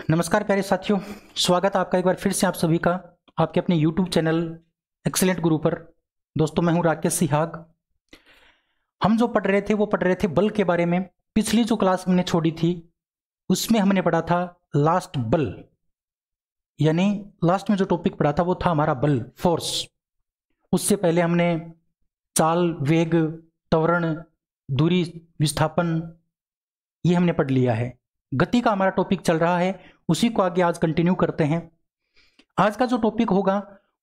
नमस्कार प्यारे साथियों, स्वागत है आपका एक बार फिर से आप सभी का आपके अपने YouTube चैनल एक्सीलेंट गुरु पर। दोस्तों, मैं हूं राकेश सिहाग। हम जो पढ़ रहे थे बल के बारे में। पिछली जो क्लास हमने छोड़ी थी उसमें हमने पढ़ा था लास्ट बल, यानी लास्ट में जो टॉपिक पढ़ा था वो था हमारा बल, फोर्स। उससे पहले हमने चाल, वेग, त्वरण, दूरी, विस्थापन, ये हमने पढ़ लिया है। गति का हमारा टॉपिक चल रहा है, उसी को आगे आज कंटिन्यू करते हैं। आज का जो टॉपिक होगा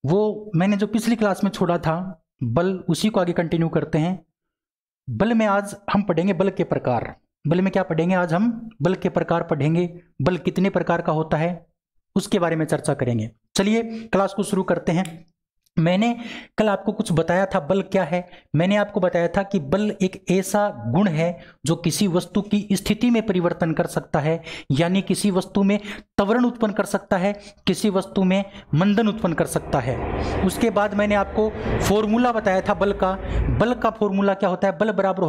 वो मैंने जो पिछली क्लास में छोड़ा था बल, उसी को आगे कंटिन्यू करते हैं। बल में आज हम पढ़ेंगे बल के प्रकार। बल में क्या पढ़ेंगे? आज हम बल के प्रकार पढ़ेंगे। बल कितने प्रकार का होता है उसके बारे में चर्चा करेंगे। चलिए क्लास को शुरू करते हैं। मैंने कल आपको कुछ बताया था बल क्या है। मैंने आपको बताया था कि बल एक ऐसा गुण है जो किसी वस्तु की स्थिति में परिवर्तन कर सकता है, यानी किसी वस्तु में त्वरण उत्पन्न कर सकता है, किसी वस्तु में मंदन उत्पन्न कर सकता है। उसके बाद मैंने आपको फॉर्मूला बताया था बल का। बल का फॉर्मूला क्या होता है? बल बराबर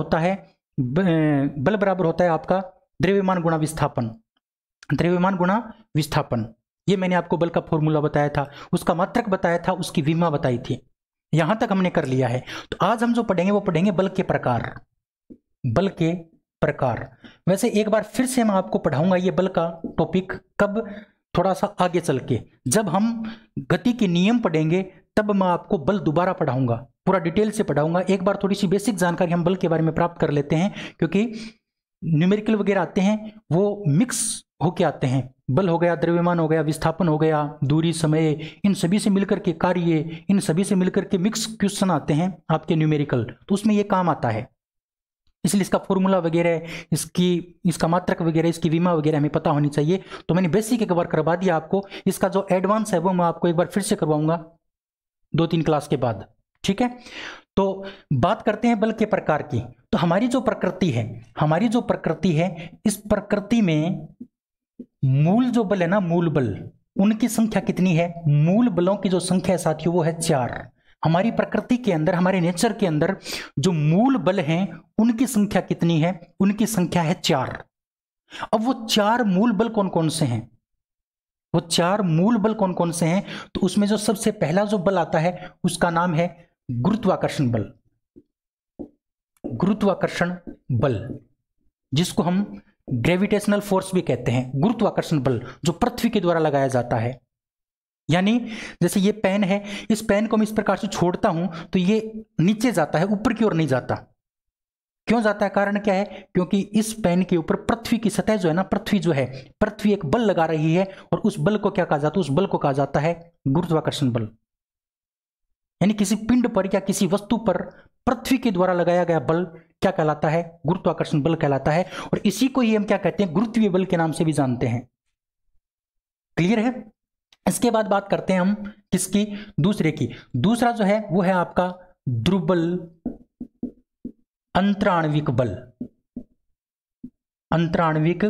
होता है आपका द्रव्यमान गुणा विस्थापन। द्रव्यमान गुणा विस्थापन, ये मैंने आपको बल का फॉर्मूला बताया था, उसका मात्रक बताया था, उसकी विमा बताई थी। यहां तक हमने कर लिया है। तो आज हम जो पढ़ेंगे वो पढ़ेंगे बल के प्रकार। बल के प्रकार। वैसे एक बार फिर से मैं आपको पढ़ाऊंगा ये बल का टॉपिक। कब? थोड़ा सा आगे चल के, जब हम गति के नियम पढ़ेंगे तब मैं आपको बल दोबारा पढ़ाऊंगा, पूरा डिटेल से पढ़ाऊंगा। एक बार थोड़ी सी बेसिक जानकारी हम बल के बारे में प्राप्त कर लेते हैं, क्योंकि न्यूमेरिकल वगैरह आते हैं वो मिक्स होके आते हैं। बल हो गया, द्रव्यमान हो गया, विस्थापन हो गया, दूरी, समय, इन सभी से मिलकर के कार्य, इन सभी से मिलकर के मिक्स क्वेश्चन आते हैं आपके न्यूमेरिकल, तो उसमें ये काम आता है। इसलिए इसका फॉर्मूला वगैरह, इसका मात्रक वगैरह, इसकी विमा वगैरह हमें पता होनी चाहिए। तो मैंने बेसिक एक बार करवा दिया आपको। इसका जो एडवांस है वो मैं आपको एक बार फिर से करवाऊंगा 2-3 क्लास के बाद, ठीक है। तो बात करते हैं बल के प्रकार की। तो हमारी जो प्रकृति है, इस प्रकृति में मूल जो बल है ना, मूल बल, उनकी संख्या कितनी है? मूल बलों की जो संख्या है साथियों वो है 4। हमारी प्रकृति के अंदर, हमारे नेचर के अंदर जो मूल बल हैं उनकी संख्या कितनी है? उनकी संख्या है 4। अब वो 4 मूल बल कौन कौन से हैं? तो उसमें जो सबसे पहला जो बल आता है उसका नाम है गुरुत्वाकर्षण बल। गुरुत्वाकर्षण बल, जिसको हम ग्रेविटेशनल फोर्स भी कहते हैं। गुरुत्वाकर्षण बल जो पृथ्वी के द्वारा लगाया जाता है, यानी जैसे ये पेन है, इस पेन को मैं इस प्रकार से छोड़ता हूं तो ये नीचे जाता है, ऊपर की ओर नहीं जाता। क्यों जाता है? कारण क्या है? क्योंकि इस पेन के ऊपर पृथ्वी की सतह जो है ना, पृथ्वी एक बल लगा रही है, और उस बल को क्या कहा जाता है? उस बल को कहा जाता है गुरुत्वाकर्षण बल। यानी किसी पिंड पर या किसी वस्तु पर पृथ्वी के द्वारा लगाया गया बल क्या कहलाता है? गुरुत्वाकर्षण बल कहलाता है। और इसी को ही हम क्या कहते हैं? गुरुत्वीय बल के नाम से भी जानते हैं। क्लियर है? इसके बाद बात करते हैं हम किसकी? दूसरे की। दूसरा जो है वो है आपका दुर्बल अंतराण्विक बल। अंतराण्विक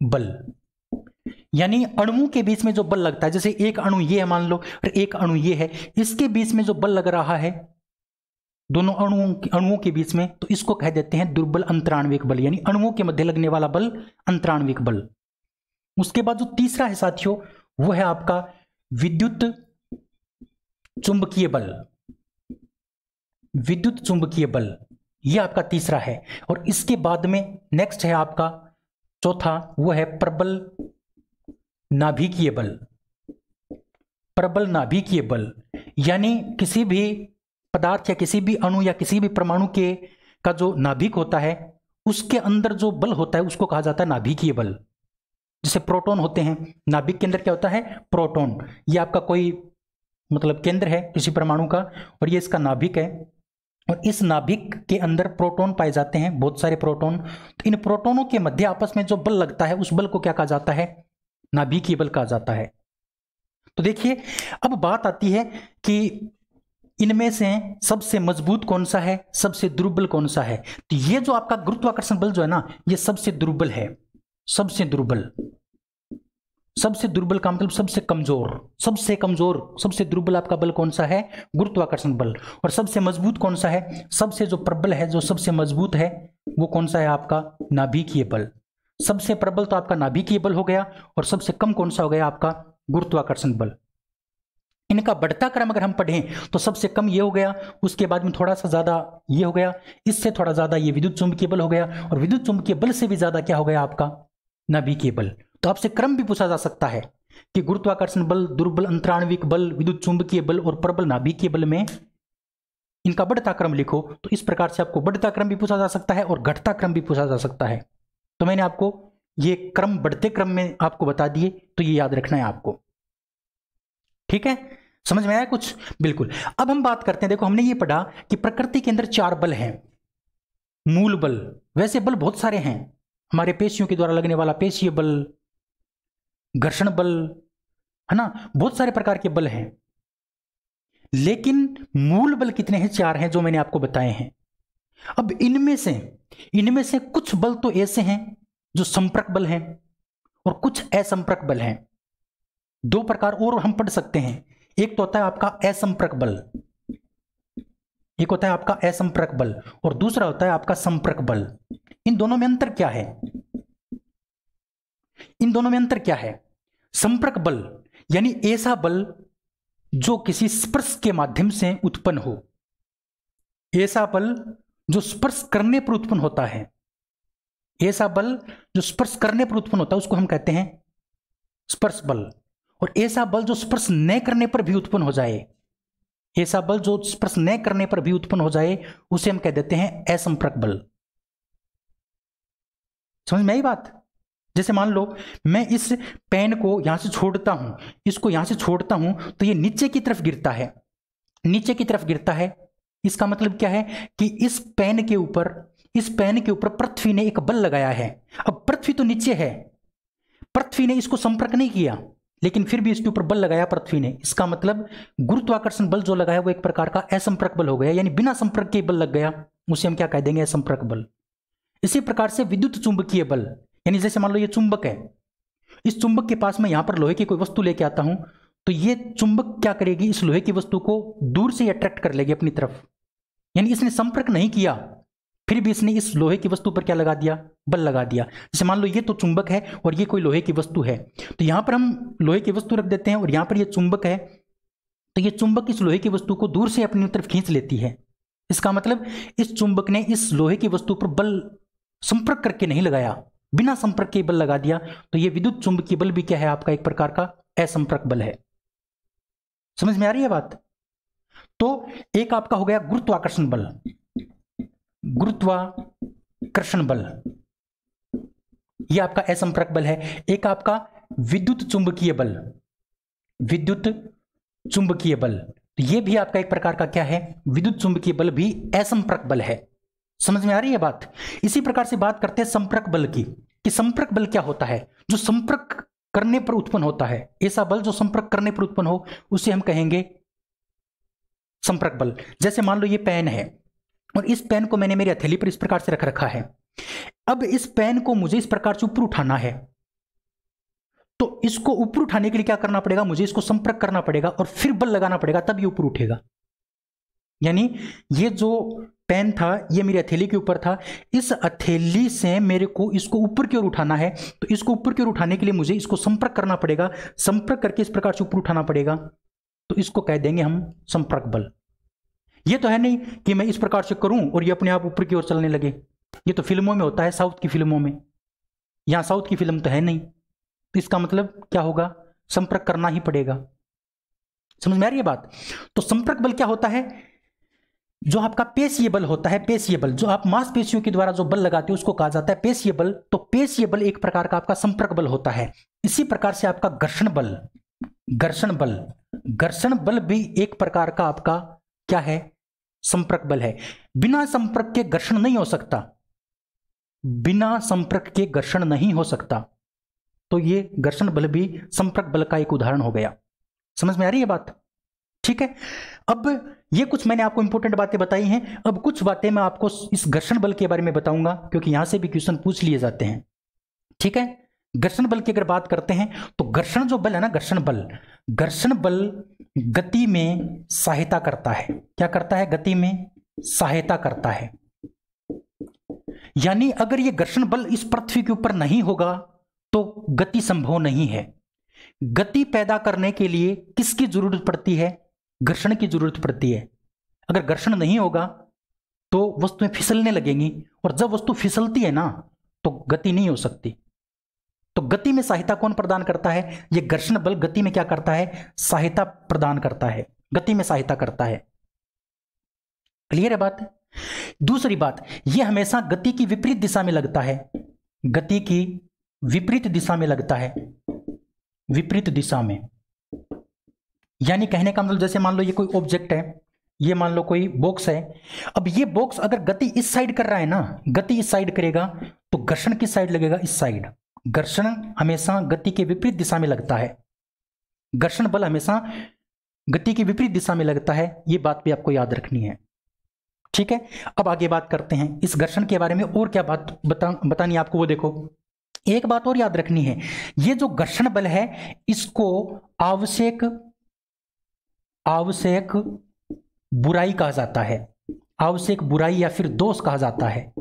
बल यानी अणुओं के बीच में जो बल लगता है, जैसे एक अणु ये है मान लो और एक अणु ये है, इसके बीच में जो बल लग रहा है दोनों अणुओं के बीच में, तो इसको कह देते हैं दुर्बल अंतराण्विक बल, यानी अणुओं के मध्य लगने वाला बल अंतराण्विक बल। उसके बाद जो तीसरा है साथियों वो है आपका विद्युत चुंबकीय बल। विद्युत चुंबकीय बल यह आपका तीसरा है। और इसके बाद में नेक्स्ट है आपका चौथा, वो है प्रबल नाभिकीय बल। प्रबल नाभिकीय बल यानी किसी भी पदार्थ या किसी भी अणु या किसी भी परमाणु के का जो नाभिक होता है उसके अंदर जो बल होता है उसको कहा जाता है नाभिकीय बल। जैसे प्रोटॉन होते हैं, नाभिक के अंदर क्या होता है? प्रोटॉन। ये आपका कोई मतलब केंद्र है किसी परमाणु का, और ये इसका नाभिक है, और इस नाभिक के अंदर प्रोटॉन पाए जाते हैं, बहुत सारे प्रोटॉन। तो इन प्रोटॉनों के मध्य आपस में जो बल लगता है उस बल को क्या कहा जाता है? नाभिकीय बल कहा जाता है। तो देखिए, अब बात आती है कि इनमें से सबसे मजबूत कौन सा है, सबसे दुर्बल कौन सा है? तो ये जो आपका गुरुत्वाकर्षण बल जो है ना, ये सबसे दुर्बल है। सबसे दुर्बल का मतलब सबसे कमजोर। सबसे दुर्बल आपका बल कौन सा है? गुरुत्वाकर्षण बल। और सबसे मजबूत कौन सा है? सबसे जो प्रबल है, जो सबसे मजबूत है, वो कौन सा है आपका? नाभिकीय बल। सबसे प्रबल तो आपका नाभिकीय बल हो गया, और सबसे कम कौन सा हो गया आपका गुरुत्वाकर्षण बल। इनका बढ़ता क्रम अगर हम पढ़ें तो सबसे कम ये हो गया, उसके बाद में थोड़ा सा ज्यादा ये हो गया, इससे थोड़ा ज्यादा ये विद्युत चुंबकीय बल हो गया, और विद्युत चुंबकीय बल से भी ज्यादा क्या हो गया आपका नाभिकीय बल। तो आपसे क्रम भी पूछा जा सकता है कि गुरुत्वाकर्षण बल, दुर्बल अंतराण्विक बल, विद्युत चुंबकीय बल और प्रबल नाभिकीय बल में इनका बढ़ता क्रम लिखो। तो इस प्रकार से आपको बढ़ता क्रम भी पूछा जा सकता है और घटता क्रम भी पूछा जा सकता है। तो मैंने आपको ये क्रम बढ़ते क्रम में आपको बता दिए, तो ये याद रखना है आपको। ठीक है, समझ में आया कुछ? बिल्कुल। अब हम बात करते हैं, देखो हमने ये पढ़ा कि प्रकृति के अंदर 4 बल हैं। मूल बल, वैसे बल बहुत सारे हैं, हमारे पेशियों के द्वारा लगने वाला पेशीय बल, घर्षण बल, है ना, बहुत सारे प्रकार के बल हैं। लेकिन मूल बल कितने हैं? 4 हैं, जो मैंने आपको बताए हैं। अब इनमें से कुछ बल तो ऐसे हैं जो संपर्क बल हैं, और कुछ असंपर्क बल हैं। 2 प्रकार और हम पढ़ सकते हैं, एक तो होता है आपका असंपर्क बल, एक होता है आपका असंपर्क बल, और दूसरा होता है आपका संपर्क बल। इन दोनों में अंतर क्या है? इन दोनों में अंतर क्या है? संपर्क बल यानी ऐसा बल जो किसी स्पर्श के माध्यम से उत्पन्न हो, ऐसा बल जो स्पर्श करने पर उत्पन्न होता है, ऐसा बल जो स्पर्श करने पर उत्पन्न होता है उसको हम कहते हैं स्पर्श बल। और ऐसा बल जो स्पर्श न करने पर भी उत्पन्न हो जाए, ऐसा बल जो स्पर्श न करने पर भी उत्पन्न हो जाए, उसे हम कह देते हैं असंपर्क बल। समझ में आई बात? जैसे मान लो मैं इस पेन को यहां से छोड़ता हूं, इसको यहां से छोड़ता हूं, तो ये नीचे की तरफ गिरता है, नीचे की तरफ गिरता है। इसका मतलब क्या है कि इस पेन के ऊपर पृथ्वी ने एक बल लगाया है। अब पृथ्वी तो नीचे है, पृथ्वी ने इसको संपर्क नहीं किया, लेकिन फिर भी इसके ऊपर बल लगाया पृथ्वी ने। इसका मतलब गुरुत्वाकर्षण बल जो लगाया वो एक प्रकार का असंपर्क बल हो गया, यानी बिना संपर्क के बल लग गया, उसे हम क्या कह देंगे? असंपर्क बल। इसी प्रकार से विद्युत चुंबकीय बल, यानी जैसे मान लो ये चुंबक है, इस चुंबक के पास में यहां पर लोहे की कोई वस्तु लेके आता हूं, तो ये चुंबक क्या करेगी? इस लोहे की वस्तु को दूर से अट्रैक्ट कर लेगी अपनी तरफ, यानी इसने संपर्क नहीं किया, फिर भी इसने इस लोहे की वस्तु पर क्या लगा दिया? बल लगा दिया। जैसे मान लो ये तो चुंबक है और ये कोई लोहे की वस्तु है, तो यहां पर हम लोहे की वस्तु रख देते हैं और यहां पर ये चुंबक है, तो ये चुंबक इस लोहे की वस्तु को दूर से अपनी तरफ खींच लेती है। इसका मतलब इस चुंबक ने इस लोहे की वस्तु पर बल संपर्क करके नहीं लगाया, बिना संपर्क के बल लगा दिया। तो ये विद्युत चुंबकीय बल भी क्या है? आपका एक प्रकार का असंपर्क बल है। समझ में आ रही है बात? तो एक आपका हो गया गुरुत्वाकर्षण बल, गुरुत्वाकर्षण बल, यह आपका असंपर्क बल है। एक आपका विद्युत चुंबकीय बल, विद्युत चुंबकीय बल, तो यह भी आपका एक प्रकार का क्या है? विद्युत चुंबकीय बल भी असंपर्क बल है। समझ में आ रही है बात? इसी प्रकार से बात करते हैं संपर्क बल की, कि संपर्क बल क्या होता है? जो संपर्क करने पर उत्पन्न होता है, ऐसा बल जो संपर्क करने पर उत्पन्न हो, उसे हम कहेंगे संपर्क बल। जैसे मान लो ये पेन है और इस पेन को मैंने मेरी हथेली पर इस प्रकार से रख रखा है। अब इस पेन को मुझे इस प्रकार से ऊपर उठाना है, तो इसको ऊपर उठाने के लिए क्या करना पड़ेगा? मुझे इसको संपर्क करना पड़ेगा और फिर बल लगाना पड़ेगा, तब ये ऊपर उठेगा। यानी ये जो पेन था ये मेरी हथेली के ऊपर था, इस हथेली से मेरे को इसको ऊपर की ओर उठाना है, तो इसको ऊपर की ओर उठाने के लिए मुझे इसको संपर्क करना पड़ेगा, संपर्क करके इस प्रकार से ऊपर उठाना पड़ेगा, तो इसको कह देंगे हम संपर्क बल। ये तो है नहीं कि मैं इस प्रकार से करूं और ये अपने आप ऊपर की ओर चलने लगे, ये तो फिल्मों में होता है, साउथ की फिल्मों में। यहां साउथ की फिल्म तो है नहीं, तो इसका मतलब क्या होगा? संपर्क करना ही पड़ेगा। समझ में आ रही है बात? तो संपर्क बल क्या होता है? जो आपका पेशीय बल होता है, पेशीय बल जो आप मांसपेशियों के द्वारा जो बल लगाते हो उसको कहा जाता है पेशीय बल। तो पेशीय बल एक प्रकार का आपका संपर्क बल होता है। इसी प्रकार से आपका घर्षण बल, घर्षण बल, घर्षण बल भी एक प्रकार का आपका क्या है? संपर्क बल है। बिना संपर्क के घर्षण नहीं हो सकता, बिना संपर्क के घर्षण नहीं हो सकता, तो ये घर्षण बल भी संपर्क बल का एक उदाहरण हो गया। समझ में आ रही है बात? ठीक है। अब ये कुछ मैंने आपको इंपॉर्टेंट बातें बताई हैं। अब कुछ बातें मैं आपको इस घर्षण बल के बारे में बताऊंगा, क्योंकि यहां से भी क्वेश्चन पूछ लिए जाते हैं। ठीक है। घर्षण बल की अगर बात करते हैं तो घर्षण जो बल है ना, घर्षण बल गति में सहायता करता है। क्या करता है? गति में सहायता करता है। यानी अगर ये घर्षण बल इस पृथ्वी के ऊपर नहीं होगा तो गति संभव नहीं है। गति पैदा करने के लिए किसकी जरूरत पड़ती है? घर्षण की जरूरत पड़ती है। अगर घर्षण नहीं होगा तो वस्तुएं फिसलने लगेंगी, और जब वस्तु फिसलती है ना तो गति नहीं हो सकती। तो गति में सहायता कौन प्रदान करता है? यह घर्षण बल गति में क्या करता है? सहायता प्रदान करता है, गति में सहायता करता है। क्लियर है बात? दूसरी बात, यह हमेशा गति की विपरीत दिशा में लगता है। गति की विपरीत दिशा में लगता है, विपरीत दिशा में। यानी कहने का मतलब, जैसे मान लो ये कोई ऑब्जेक्ट है, ये मान लो कोई बॉक्स है। अब ये बॉक्स अगर गति इस साइड कर रहा है ना, गति इस साइड करेगा तो घर्षण किस साइड लगेगा? इस साइड। घर्षण हमेशा गति के विपरीत दिशा में लगता है। घर्षण बल हमेशा गति की विपरीत दिशा में लगता है, ये बात भी आपको याद रखनी है। ठीक है, अब आगे बात करते हैं इस घर्षण के बारे में। और क्या बात बतानी आपको, वो देखो। एक बात और याद रखनी है, ये जो घर्षण बल है इसको आवश्यक बुराई कहा जाता है। आवश्यक बुराई या फिर दोष कहा जाता है।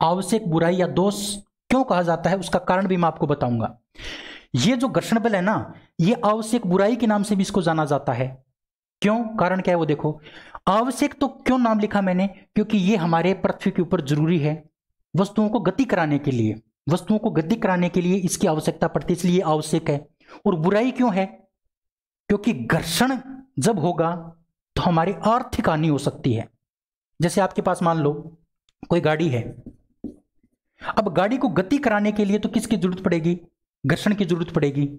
आवश्यक बुराई या दोष क्यों कहा जाता है उसका कारण भी मैं आपको बताऊंगा। ये जो घर्षण बल है ना, ये आवश्यक बुराई के नाम से भी इसको जाना जाता है। क्यों? कारण क्या है वो देखो। आवश्यक तो क्यों नाम लिखा मैंने? क्योंकि ये हमारे पृथ्वी के ऊपर जरूरी है वस्तुओं को गति कराने के लिए। वस्तुओं को गति कराने के लिए इसकी आवश्यकता पड़ती है, इसलिए आवश्यक है। और बुराई क्यों है? क्योंकि घर्षण जब होगा तो हमारी आर्थिक हानि हो सकती है। जैसे आपके पास मान लो कोई गाड़ी है, अब गाड़ी को गति कराने के लिए तो किसकी जरूरत पड़ेगी? घर्षण की जरूरत पड़ेगी।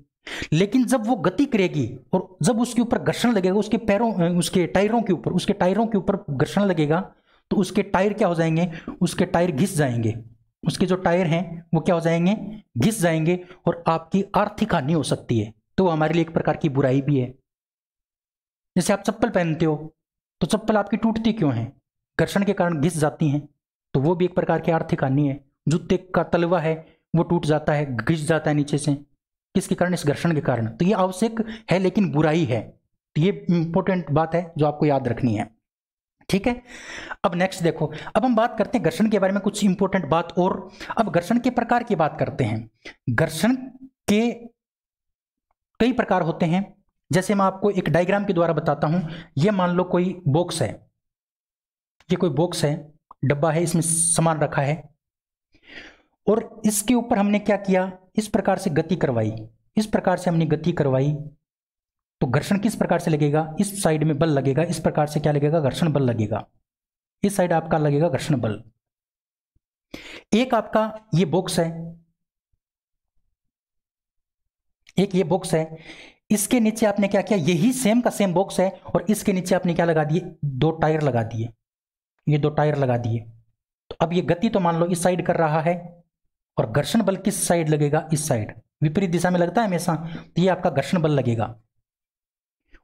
लेकिन जब वो गति करेगी और जब उसके ऊपर घर्षण लगेगा, उसके टायरों के ऊपर घर्षण लगेगा तो उसके टायर क्या हो जाएंगे? उसके टायर घिस जाएंगे। उसके जो टायर हैं वो क्या हो जाएंगे? घिस जाएंगे, और आपकी आर्थिक हानि हो सकती है। तो वो हमारे लिए एक प्रकार की बुराई भी है। जैसे आप चप्पल पहनते हो तो चप्पल आपकी टूटती क्यों है? घर्षण के कारण घिस जाती हैं, तो वो भी एक प्रकार की आर्थिक हानि है। जूते का तलवा है वो टूट जाता है, घिस जाता है नीचे से, किसके कारण? इस घर्षण के कारण। तो ये आवश्यक है लेकिन बुराई है। तो ये इंपॉर्टेंट बात है जो आपको याद रखनी है। ठीक है, अब नेक्स्ट देखो, अब हम बात करते हैं घर्षण के बारे में कुछ इंपॉर्टेंट बात और। अब घर्षण के प्रकार की बात करते हैं। घर्षण के कई प्रकार होते हैं। जैसे मैं आपको एक डायग्राम के द्वारा बताता हूं। ये मान लो कोई बॉक्स है, ये कोई बॉक्स है, डब्बा है, इसमें सामान रखा है, और इसके ऊपर हमने क्या किया? इस प्रकार से गति करवाई। इस प्रकार से हमने गति करवाई तो घर्षण किस प्रकार से लगेगा? इस साइड में बल लगेगा। इस प्रकार से क्या लगेगा? घर्षण बल लगेगा। इस साइड आपका लगेगा घर्षण बल। एक आपका ये बॉक्स है, एक ये बॉक्स है, इसके नीचे आपने क्या किया? यही सेम का सेम बॉक्स है और इसके नीचे आपने क्या लगा दिए? दो टायर लगा दिए। ये दो टायर लगा दिए। तो अब ये गति तो मान लो इस साइड कर रहा है, और घर्षण बल किस साइड लगेगा? इस साइड। विपरीत दिशा में लगता है हमेशा, तो ये आपका घर्षण बल लगेगा।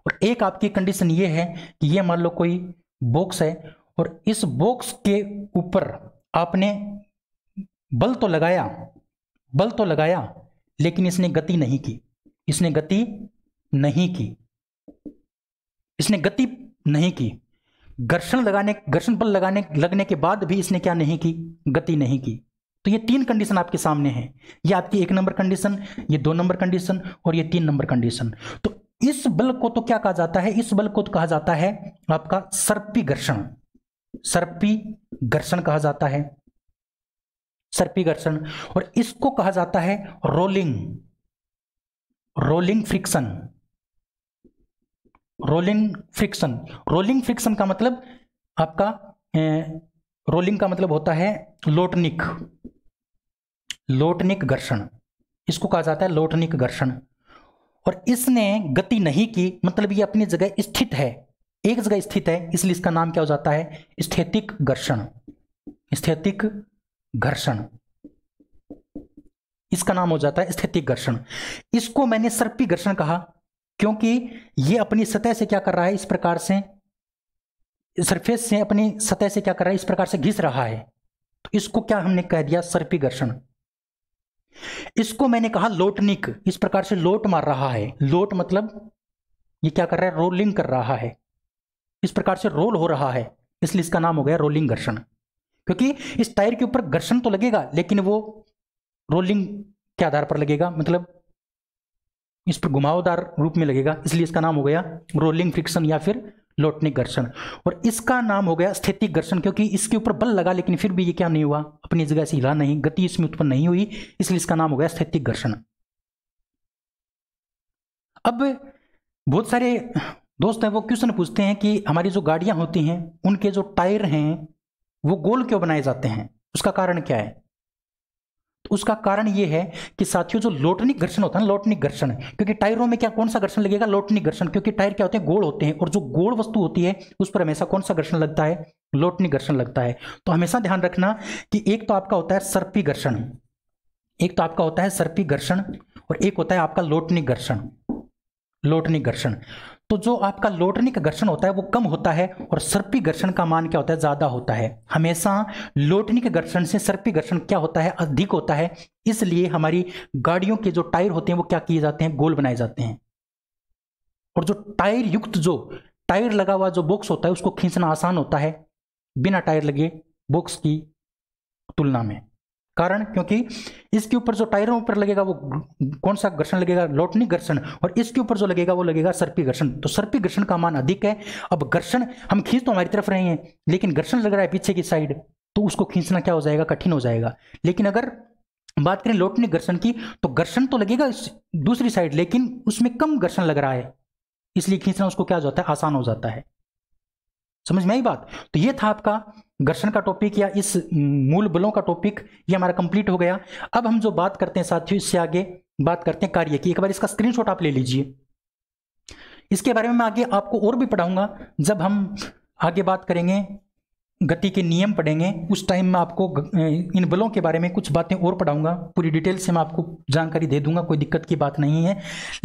और एक आपकी कंडीशन ये है कि ये मान लो कोई बॉक्स है और इस बॉक्स के ऊपर आपने बल तो लगाया लेकिन इसने गति नहीं की। इसने गति नहीं की। घर्षण बल लगने के बाद भी इसने क्या नहीं की? गति नहीं की। तो ये तीन कंडीशन आपके सामने है। ये आपकी 1 नंबर कंडीशन, ये 2 नंबर कंडीशन और ये 3 नंबर कंडीशन। तो इस बल को तो क्या कहा जाता है? इस बल को तो कहा जाता है आपका सर्पी घर्षण कहा जाता है, सर्पी घर्षण। और इसको कहा जाता है रोलिंग फ्रिक्शन का मतलब आपका रोलिंग का मतलब होता है लोटनिक घर्षण। इसको कहा जाता है लोटनिक घर्षण। और इसने गति नहीं की, मतलब ये अपनी जगह स्थित है, एक जगह स्थित है, इसलिए इसका नाम क्या हो जाता है? स्थैतिक घर्षण। इसका नाम हो जाता है स्थैतिक घर्षण। इसको मैंने सर्पी घर्षण कहा क्योंकि ये अपनी सतह से क्या कर रहा है? इस प्रकार से सरफेस से अपनी सतह से क्या कर रहा है? इस प्रकार से घिस रहा है। तो इसको क्या हमने कह दिया? सर्पी घर्षण। इसको मैंने कहा लोटनिक, इस प्रकार से लोट मार रहा है। लोट मतलब ये क्या कर रहा है? रोलिंग कर रहा है, इस प्रकार से रोल हो रहा है, इसलिए इसका नाम हो गया रोलिंग घर्षण। क्योंकि इस टायर के ऊपर घर्षण तो लगेगा लेकिन वो रोलिंग के आधार पर लगेगा, मतलब इस पर घुमावदार रूप में लगेगा, इसलिए इसका नाम हो गया रोलिंग फ्रिक्शन या फिर लोटनिक घर्षण। और इसका नाम हो गया स्थैतिक घर्षण, क्योंकि इसके ऊपर बल लगा लेकिन फिर भी ये क्या नहीं हुआ, अपनी जगह से हिला नहीं, गति इसमें उत्पन्न नहीं हुई, इसलिए इसका नाम हो गया स्थैतिक घर्षण। अब बहुत सारे दोस्त हैं वो क्वेश्चन पूछते हैं कि हमारी जो गाड़ियां होती हैं उनके जो टायर हैं वो गोल क्यों बनाए जाते हैं, उसका कारण क्या है? तो उसका कारण ये है कि साथियों जो लोटनिक घर्षण होता है ना, लोटनिक घर्षण, क्योंकि टायरों में क्या कौन सा घर्षण लगेगा? लोटनिक घर्षण, क्योंकि टायर क्या होते हैं? गोल होते हैं, और जो गोल वस्तु होती है उस पर हमेशा कौन सा घर्षण लगता है? लोटनिक घर्षण लगता है। तो हमेशा ध्यान रखना कि एक तो आपका होता है सर्पी घर्षण, एक तो आपका होता है सर्पी घर्षण और एक होता है आपका लोटनिक घर्षण। लोटनिक घर्षण, तो जो आपका लोटनिक घर्षण होता है वो कम होता है और सर्पी घर्षण का मान क्या होता है? ज्यादा होता है। हमेशा लोटनिक घर्षण से सर्पी घर्षण क्या होता है? अधिक होता है। इसलिए हमारी गाड़ियों के जो टायर होते हैं वो क्या किए जाते हैं? गोल बनाए जाते हैं। और जो टायर युक्त जो टायर लगा हुआ जो बॉक्स होता है उसको खींचना आसान होता है बिना टायर लगे बॉक्स की तुलना में। कारण क्योंकि इसके ऊपर जो टायरों पर लगेगा वो कौन सा घर्षण लगेगा? लोटनिक घर्षण, और इसके ऊपर जो लगेगा वो लगेगा सर्पी घर्षण। तो सर्पी घर्षण का मान अधिक है। अब घर्षण हम खींच तो हमारी तरफ रहे हैं लेकिन घर्षण लग रहा है पीछे की साइड, तो उसको खींचना क्या हो जाएगा? कठिन हो जाएगा। लेकिन अगर बात करें लोटनिक घर्षण की तो घर्षण तो लगेगा दूसरी साइड लेकिन उसमें कम घर्षण लग रहा है, इसलिए खींचना उसको क्या हो जाता है? आसान हो जाता है। समझ में आई बात? तो ये था आपका घर्षण का टॉपिक या इस मूल बलों का टॉपिक, ये हमारा कंप्लीट हो गया। अब हम जो बात करते हैं साथियों इससे आगे बात करते हैं कार्य की। एक बार इसका स्क्रीनशॉट आप ले लीजिए। इसके बारे में मैं आगे आपको और भी पढ़ाऊंगा। जब हम आगे बात करेंगे गति के नियम पढ़ेंगे उस टाइम मैं आपको इन बलों के बारे में कुछ बातें और पढ़ाऊंगा, पूरी डिटेल से मैं आपको जानकारी दे दूंगा, कोई दिक्कत की बात नहीं है।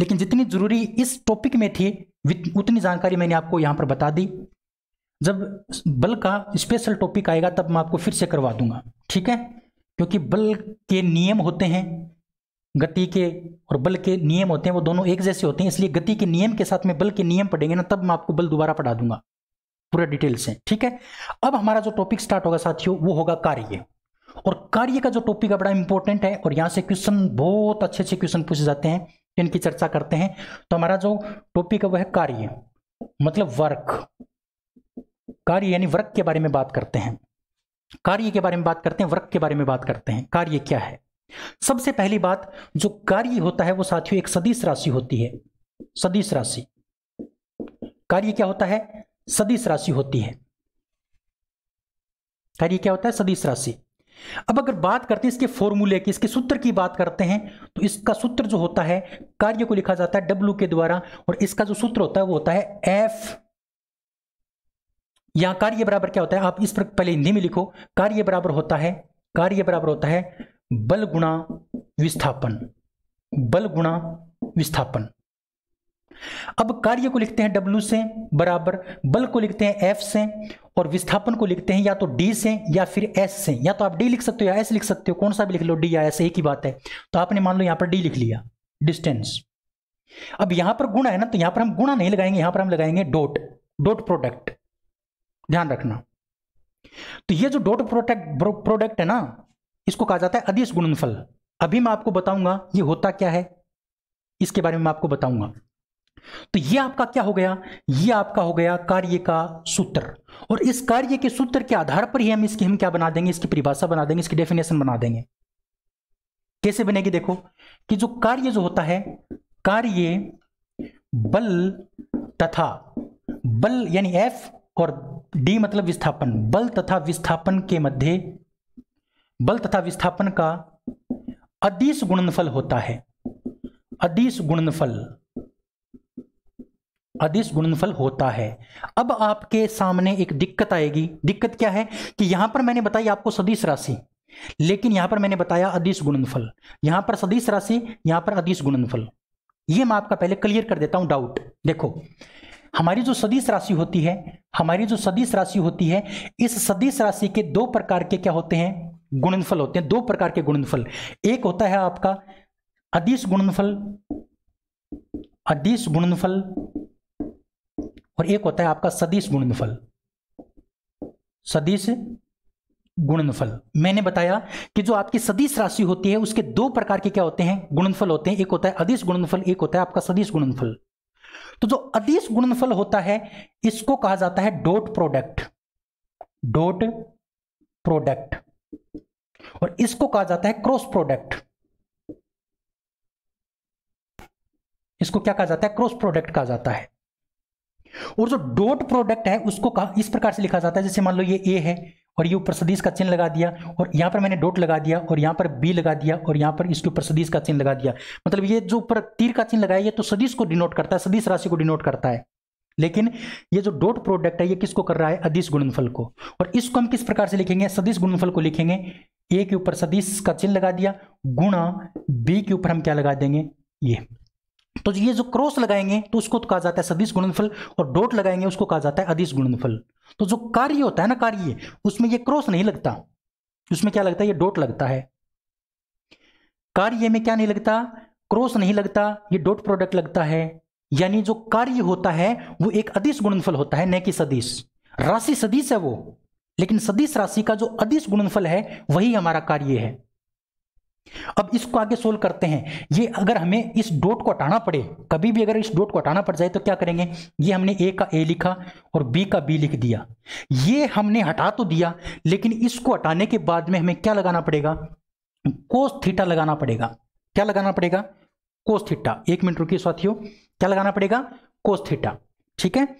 लेकिन जितनी जरूरी इस टॉपिक में थी उतनी जानकारी मैंने आपको यहां पर बता दी। जब बल का स्पेशल टॉपिक आएगा तब मैं आपको फिर से करवा दूंगा, ठीक है? क्योंकि बल के नियम होते हैं, गति के और बल के नियम होते हैं वो दोनों एक जैसे होते हैं, इसलिए गति के नियम के साथ में बल के नियम पढ़ेंगे ना तब मैं आपको बल दोबारा पढ़ा दूंगा पूरा डिटेल से, ठीक है? अब हमारा जो टॉपिक स्टार्ट होगा साथियों वो होगा कार्य। और कार्य का जो टॉपिक है बड़ा इंपॉर्टेंट है और यहां से क्वेश्चन बहुत अच्छे अच्छे क्वेश्चन पूछे जाते हैं, इनकी चर्चा करते हैं। तो हमारा जो टॉपिक है वह है कार्य, मतलब वर्क। कार्य यानी वर्क के बारे में बात करते हैं, कार्य के बारे में बात करते हैं, वर्क के बारे में बात करते हैं। कार्य क्या है? सबसे पहली बात, जो कार्य होता है वो साथियों एक सदिश राशि होती है। सदिश राशि, कार्य क्या होता है? सदिश राशि होती है। कार्य क्या होता है? सदिश राशि। अब अगर बात करते हैं इसके फॉर्मूले की, इसके सूत्र की बात करते हैं तो इसका सूत्र जो होता है, कार्य को लिखा जाता है W के द्वारा और इसका जो सूत्र होता है वो होता है F। यहां कार्य बराबर क्या होता है? आप इस पर पहले हिंदी में लिखो, कार्य बराबर होता है, कार्य बराबर होता है बल गुणा विस्थापन। बल गुणा विस्थापन। अब कार्य को लिखते हैं W से बराबर, बल को लिखते हैं F से और विस्थापन को लिखते हैं या तो D से या फिर S से। या तो आप D लिख सकते हो या S लिख सकते हो, कौन सा भी लिख लो, D या S एक ही बात है। तो आपने मान लो यहां पर D लिख लिया, डिस्टेंस। अब यहां पर गुणा है ना, तो यहां पर हम गुणा नहीं लगाएंगे, यहां पर हम लगाएंगे डॉट, डॉट प्रोडक्ट, ध्यान रखना। तो ये जो डॉट प्रोडक्ट है ना, इसको कहा जाता है अदिश गुणनफल। अभी मैं आपको बताऊंगा ये होता क्या है, इसके बारे में मैं आपको बताऊंगा। तो ये आपका क्या हो गया? ये आपका हो गया कार्य का सूत्र। और इस कार्य के सूत्र के आधार पर ही हम क्या बना देंगे? इसकी परिभाषा बना देंगे, इसकी डेफिनेशन बना देंगे। कैसे बनेगी? देखो कि जो कार्य जो होता है, कार्य बल तथा बल यानी F और D मतलब विस्थापन, बल तथा विस्थापन के मध्य, बल तथा विस्थापन का अदिश गुणनफल होता है। अदिश गुणनफल, अदिश गुणनफल होता है। अब आपके सामने एक दिक्कत आएगी। दिक्कत क्या है कि यहां पर मैंने बताई आपको सदिश राशि, लेकिन यहां पर मैंने बताया अदिश गुणनफल। यहां पर सदिश राशि, यहां पर अदिश गुणनफल। यह मैं आपका पहले क्लियर कर देता हूं डाउट। देखो हमारी जो सदिश राशि होती है, हमारी जो सदिश राशि होती है, इस सदिश राशि के दो प्रकार के क्या होते हैं? गुणनफल होते हैं। दो प्रकार के गुणनफल, एक होता है आपका अदिश गुणनफल, अदिश गुणनफल, और एक होता है आपका सदिश गुणनफल, सदिश गुणनफल। मैंने बताया कि जो आपकी सदिश राशि होती है उसके दो प्रकार के क्या होते हैं, गुणनफल होते हैं। एक होता है अदिश गुणनफल, एक होता है आपका सदिश गुणनफल। तो जो अदिश गुणनफल होता है इसको कहा जाता है डॉट प्रोडक्ट, डॉट प्रोडक्ट, और इसको कहा जाता है क्रॉस प्रोडक्ट। इसको क्या कहा जाता है, क्रॉस प्रोडक्ट कहा जाता है। और जो डॉट प्रोडक्ट है उसको इस प्रकार से लिखा जाता है, जैसे मान लो ये ए है और ये ऊपर सदिश का चिन्ह लगा दिया और यहां पर मैंने डॉट लगा दिया और यहां पर बी लगा दिया और यहां पर इसके ऊपर सदिश का चिन्ह लगा दिया। मतलब ये जो ऊपर तीर का चिन्ह लगाया ये तो सदिश को डिनोट करता है, सदिश राशि को डिनोट करता है। लेकिन ये जो डॉट प्रोडक्ट है ये किसको कर रहा है, अदिश गुणनफल को। और इसको हम किस प्रकार से लिखेंगे, सदिश गुणनफल को लिखेंगे, ए के ऊपर सदिश का चिन्ह लगा दिया गुणा बी के ऊपर हम क्या लगा देंगे, ये। तो ये जो क्रॉस लगाएंगे तो उसको तो कहा जाता है सदिश गुणनफल, और डॉट लगाएंगे उसको कहा जाता है अदिश गुणनफल। तो जो कार्य होता है ना, कार्य, उसमें ये क्रॉस नहीं लगता, उसमें क्या लगता है, ये डॉट लगता है। कार्य में क्या नहीं लगता, क्रॉस नहीं लगता, ये डॉट प्रोडक्ट लगता है। यानी जो कार्य होता है वो एक अदिश गुणनफल होता है, न कि सदिश। राशि सदिश है वो, लेकिन सदिश राशि का जो अदिश गुणनफल है वही हमारा कार्य है। अब इसको आगे सोल्व करते हैं। ये अगर हमें इस डॉट को हटाना पड़े, कभी भी अगर इस डॉट को हटाना पड़ जाए तो क्या करेंगे, ये हमने ए का ए लिखा और बी का बी लिख दिया, ये हमने हटा तो दिया, लेकिन इसको हटाने के बाद में हमें क्या लगाना पड़ेगा, कोस थीटा लगाना पड़ेगा। क्या लगाना पड़ेगा, कोस थीटा। एक मिनट रुकिए साथियों, क्या लगाना पड़ेगा, कोस थीटा। ठीक है,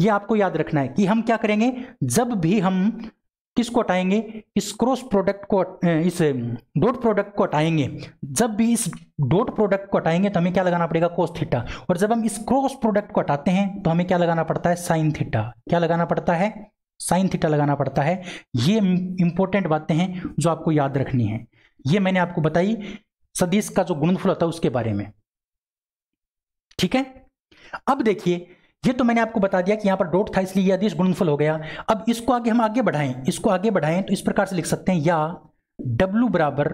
ये आपको याद रखना है कि हम क्या करेंगे, जब भी हम किसको हटाएंगे, इस क्रॉस प्रोडक्ट को, इस डॉट प्रोडक्ट को हटाएंगे, जब भी इस डॉट प्रोडक्ट को हटाएंगे तो हमें क्या लगाना पड़ेगा, कोस थीटा। और जब हम इस क्रॉस प्रोडक्ट को हटाते हैं तो हमें क्या लगाना पड़ता है, साइन थीटा। क्या लगाना पड़ता है, साइन थीटा लगाना पड़ता है। ये इंपॉर्टेंट बातें हैं जो आपको याद रखनी है। ये मैंने आपको बताई सदिश का जो गुणनफल होता है उसके बारे में। ठीक है, अब देखिए, ये तो मैंने आपको बता दिया कि यहां पर डॉट था इसलिए ये अदिश गुणनफल हो गया। अब इसको आगे हम आगे बढ़ाएं, इसको आगे बढ़ाएं तो इस प्रकार से लिख सकते हैं, या W बराबर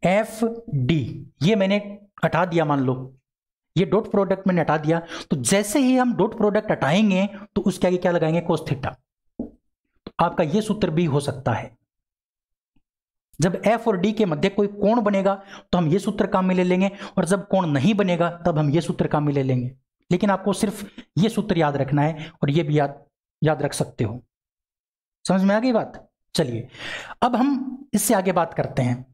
एफ डी। ये मैंने हटा दिया, मान लो ये डॉट प्रोडक्ट मैंने हटा दिया, तो जैसे ही हम डॉट प्रोडक्ट हटाएंगे तो उसके आगे क्या लगाएंगे, कोस थीटा। तो आपका ये सूत्र भी हो सकता है। जब एफ और डी के मध्य कोई कोण बनेगा तो हम ये सूत्र काम में ले लेंगे, और जब कोण नहीं बनेगा तब हम ये सूत्र काम में ले लेंगे। लेकिन आपको सिर्फ ये सूत्र याद रखना है और ये भी याद रख सकते हो। समझ में आ गई बात। चलिए अब हम इससे आगे बात करते हैं।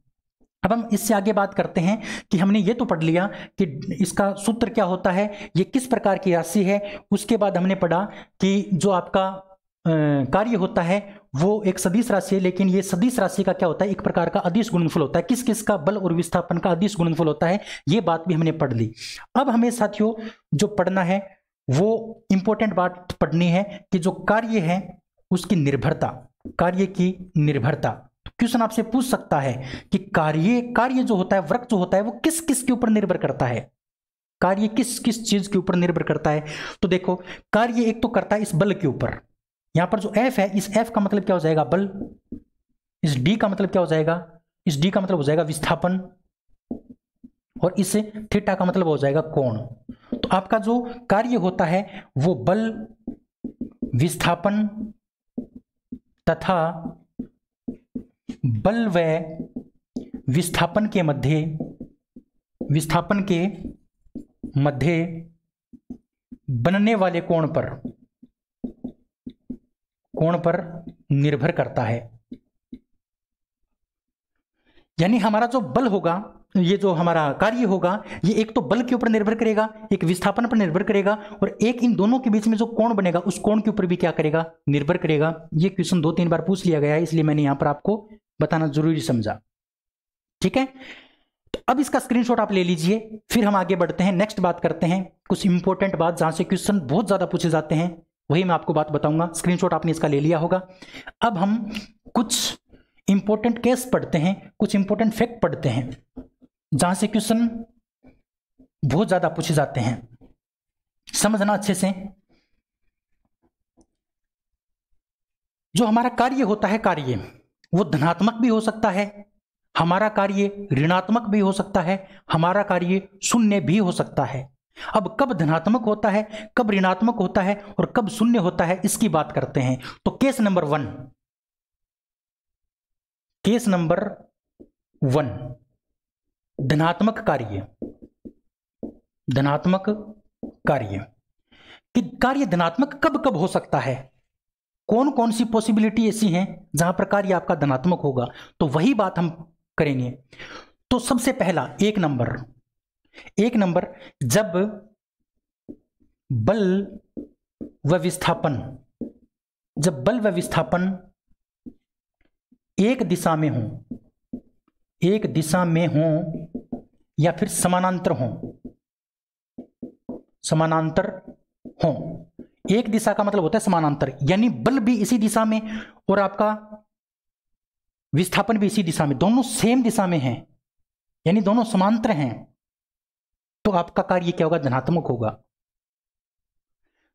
अब हम इससे आगे बात करते हैं कि हमने ये तो पढ़ लिया कि इसका सूत्र क्या होता है, ये किस प्रकार की राशि है। उसके बाद हमने पढ़ा कि जो आपका कार्य होता है वो एक सदिश राशि है, लेकिन ये सदिश राशि का क्या होता है, एक प्रकार का अदिश गुणनफल होता है। किस किस का, बल और विस्थापन का अदिश गुणनफल होता है। ये बात भी हमने पढ़ ली। अब हमें साथियों जो पढ़ना है वो इंपॉर्टेंट बात पढ़नी है कि जो कार्य है उसकी निर्भरता, कार्य की निर्भरता। क्वेश्चन आपसे पूछ सकता है कि कार्य जो होता है, वर्क जो होता है, वो किस किस के ऊपर निर्भर करता है, कार्य किस किस चीज के ऊपर निर्भर करता है। तो देखो, कार्य एक तो करता है इस बल के ऊपर। यहां पर जो F है, इस F का मतलब क्या हो जाएगा, बल। इस D का मतलब क्या हो जाएगा, इस D का मतलब हो जाएगा विस्थापन, और इस थीटा का मतलब हो जाएगा कोण। तो आपका जो कार्य होता है वो बल, विस्थापन तथा बल व विस्थापन के मध्य बनने वाले कोण पर निर्भर करता है। यानी हमारा जो बल होगा, ये जो हमारा कार्य होगा, ये एक तो बल के ऊपर निर्भर करेगा, एक विस्थापन पर निर्भर करेगा, और एक इन दोनों के बीच में जो कोण बनेगा उस कोण के ऊपर भी क्या करेगा, निर्भर करेगा। ये क्वेश्चन 2-3 बार पूछ लिया गया है, इसलिए मैंने यहां पर आपको बताना जरूरी समझा। ठीक है, तो अब इसका स्क्रीनशॉट आप ले लीजिए, फिर हम आगे बढ़ते हैं, नेक्स्ट बात करते हैं कुछ इंपॉर्टेंट बात जहां से क्वेश्चन बहुत ज्यादा पूछे जाते हैं, वही मैं आपको बात बताऊंगा। स्क्रीनशॉट आपने इसका ले लिया होगा। अब हम कुछ इंपॉर्टेंट केस पढ़ते हैं, कुछ इंपॉर्टेंट फैक्ट पढ़ते हैं जहां से क्वेश्चन बहुत ज्यादा पूछे जाते हैं। समझना अच्छे से। जो हमारा कार्य होता है, कार्य वो धनात्मक भी हो सकता है, हमारा कार्य ऋणात्मक भी हो सकता है, हमारा कार्य शून्य भी हो सकता है। अब कब धनात्मक होता है, कब ऋणात्मक होता है और कब शून्य होता है, इसकी बात करते हैं। तो केस नंबर 1, केस नंबर 1, धनात्मक कार्य। धनात्मक कार्य कि कार्य धनात्मक कब कब हो सकता है, कौन कौन सी पॉसिबिलिटी ऐसी हैं जहां पर कार्य आपका धनात्मक होगा, तो वही बात हम करेंगे। तो सबसे पहला 1 नंबर जब बल व विस्थापन, जब बल व विस्थापन एक दिशा में हो या फिर समानांतर हो। एक दिशा का मतलब होता है समानांतर, यानी बल भी इसी दिशा में और आपका विस्थापन भी इसी दिशा में, दोनों सेम दिशा में हैं, यानी दोनों समांतर हैं, तो आपका कार्य क्या होगा, धनात्मक होगा।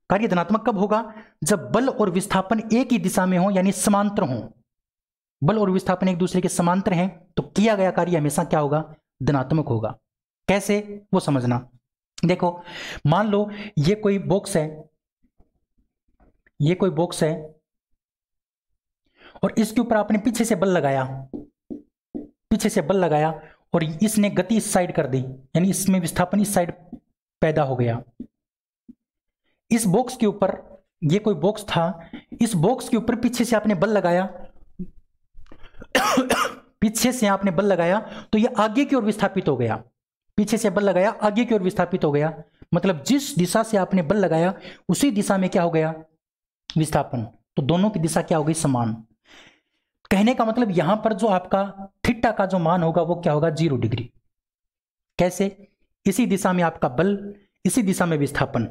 कार्य धनात्मक कब होगा, जब बल और विस्थापन एक ही दिशा में हो, यानी समांतर हो। बल और विस्थापन एक दूसरे के समांतर हैं, तो किया गया कार्य हमेशा क्या होगा, धनात्मक होगा। कैसे, वो समझना। देखो, मान लो ये कोई बॉक्स है, और इसके ऊपर आपने पीछे से बल लगाया और इसने गति इस साइड कर दी, यानी इसमें विस्थापन इस साइड पैदा हो गया। इस बॉक्स के ऊपर, ये कोई बॉक्स था, इस बॉक्स के ऊपर पीछे से आपने बल लगाया तो ये आगे की ओर विस्थापित हो गया। पीछे से बल लगाया, आगे की ओर विस्थापित हो गया, मतलब जिस दिशा से आपने बल लगाया उसी दिशा में क्या हो गया, विस्थापन। तो दोनों की दिशा क्या हो गई, समान। कहने का मतलब यहां पर जो आपका थीटा का जो मान होगा वो क्या होगा, 0 डिग्री। कैसे, इसी दिशा में आपका बल, इसी दिशा में विस्थापन,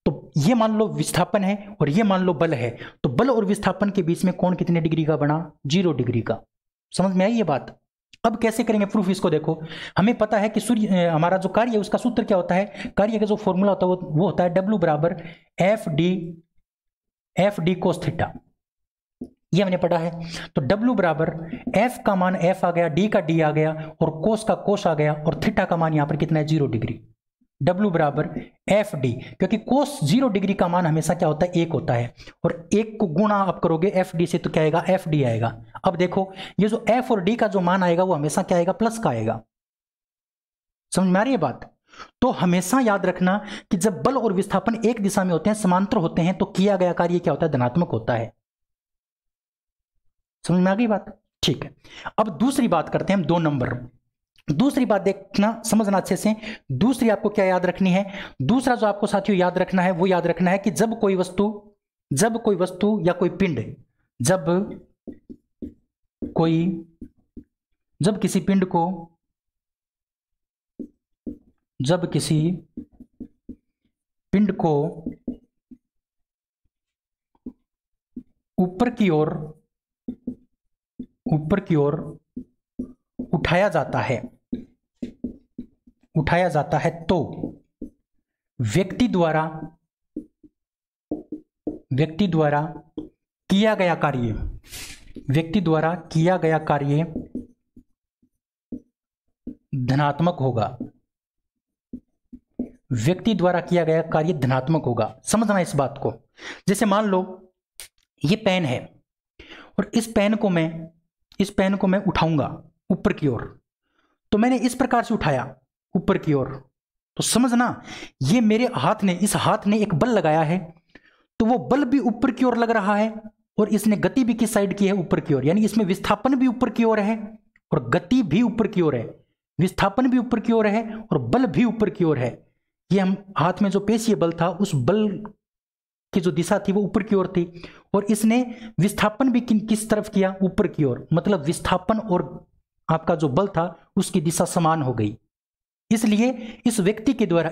तो ये मान लो विस्थापन है और ये मान लो बल है, तो बल और विस्थापन के बीच में कोण कितने डिग्री का बना, 0 डिग्री का। समझ में आई ये बात। अब कैसे करेंगे प्रूफ, इसको देखो। हमें पता है कि सूर्य, हमारा जो कार्य है उसका सूत्र क्या होता है, कार्य का जो फॉर्मूला होता है वो होता है W बराबर एफ डी कोस थीटा, ये हमने पढ़ा है। तो W बराबर F का मान F आ गया, D का D आ गया और कोस का कोस आ गया, और थीटा का मान यहां पर कितना है, 0 डिग्री। W बराबर एफ डी, क्योंकि कोस 0 डिग्री का मान हमेशा क्या होता है, 1 होता है, और 1 को गुणा आप करोगे एफ डी से तो क्या आएगा, एफ डी आएगा। अब देखो, ये जो एफ और डी का जो मान आएगा वो हमेशा क्या आएगा, प्लस का आएगा। समझ में आ रही है बात। तो हमेशा याद रखना कि जब बल और विस्थापन एक दिशा में होते हैं, समांतर होते हैं, तो किया गया कार्य क्या होता है, धनात्मक होता है। समझ में आ गई बात, ठीक है। अब दूसरी बात करते हैं हम, 2 नंबर। दूसरी बात देखना, समझना अच्छे से। दूसरी आपको क्या याद रखनी है, दूसरा जो आपको साथियों याद रखना है वो याद रखना है कि जब कोई वस्तु या कोई पिंड, जब किसी पिंड को ऊपर की ओर उठाया जाता है तो व्यक्ति द्वारा किया गया कार्य धनात्मक होगा। व्यक्ति द्वारा किया गया कार्य धनात्मक होगा। समझना इस बात को। जैसे मान लो ये पेन है और इस पेन को मैं उठाऊंगा ऊपर की ओर, तो मैंने इस प्रकार से उठाया ऊपर की ओर, तो समझना ये मेरे इस हाथ ने एक बल लगाया है, तो वो बल भी ऊपर की ओर लग रहा है और इसने गति भी किस साइड की है, ऊपर की ओर, यानी इसमें विस्थापन भी ऊपर की ओर है और गति भी ऊपर की ओर है, विस्थापन भी ऊपर की ओर है और बल भी ऊपर की ओर है। ये हम हाथ में जो पेशीय बल था, उस बल की जो दिशा थी वो ऊपर की ओर थी, और इसने विस्थापन भी किस तरफ किया, ऊपर की ओर, मतलब विस्थापन और आपका जो बल था उसकी दिशा समान हो गई। इसलिए इस व्यक्ति के द्वारा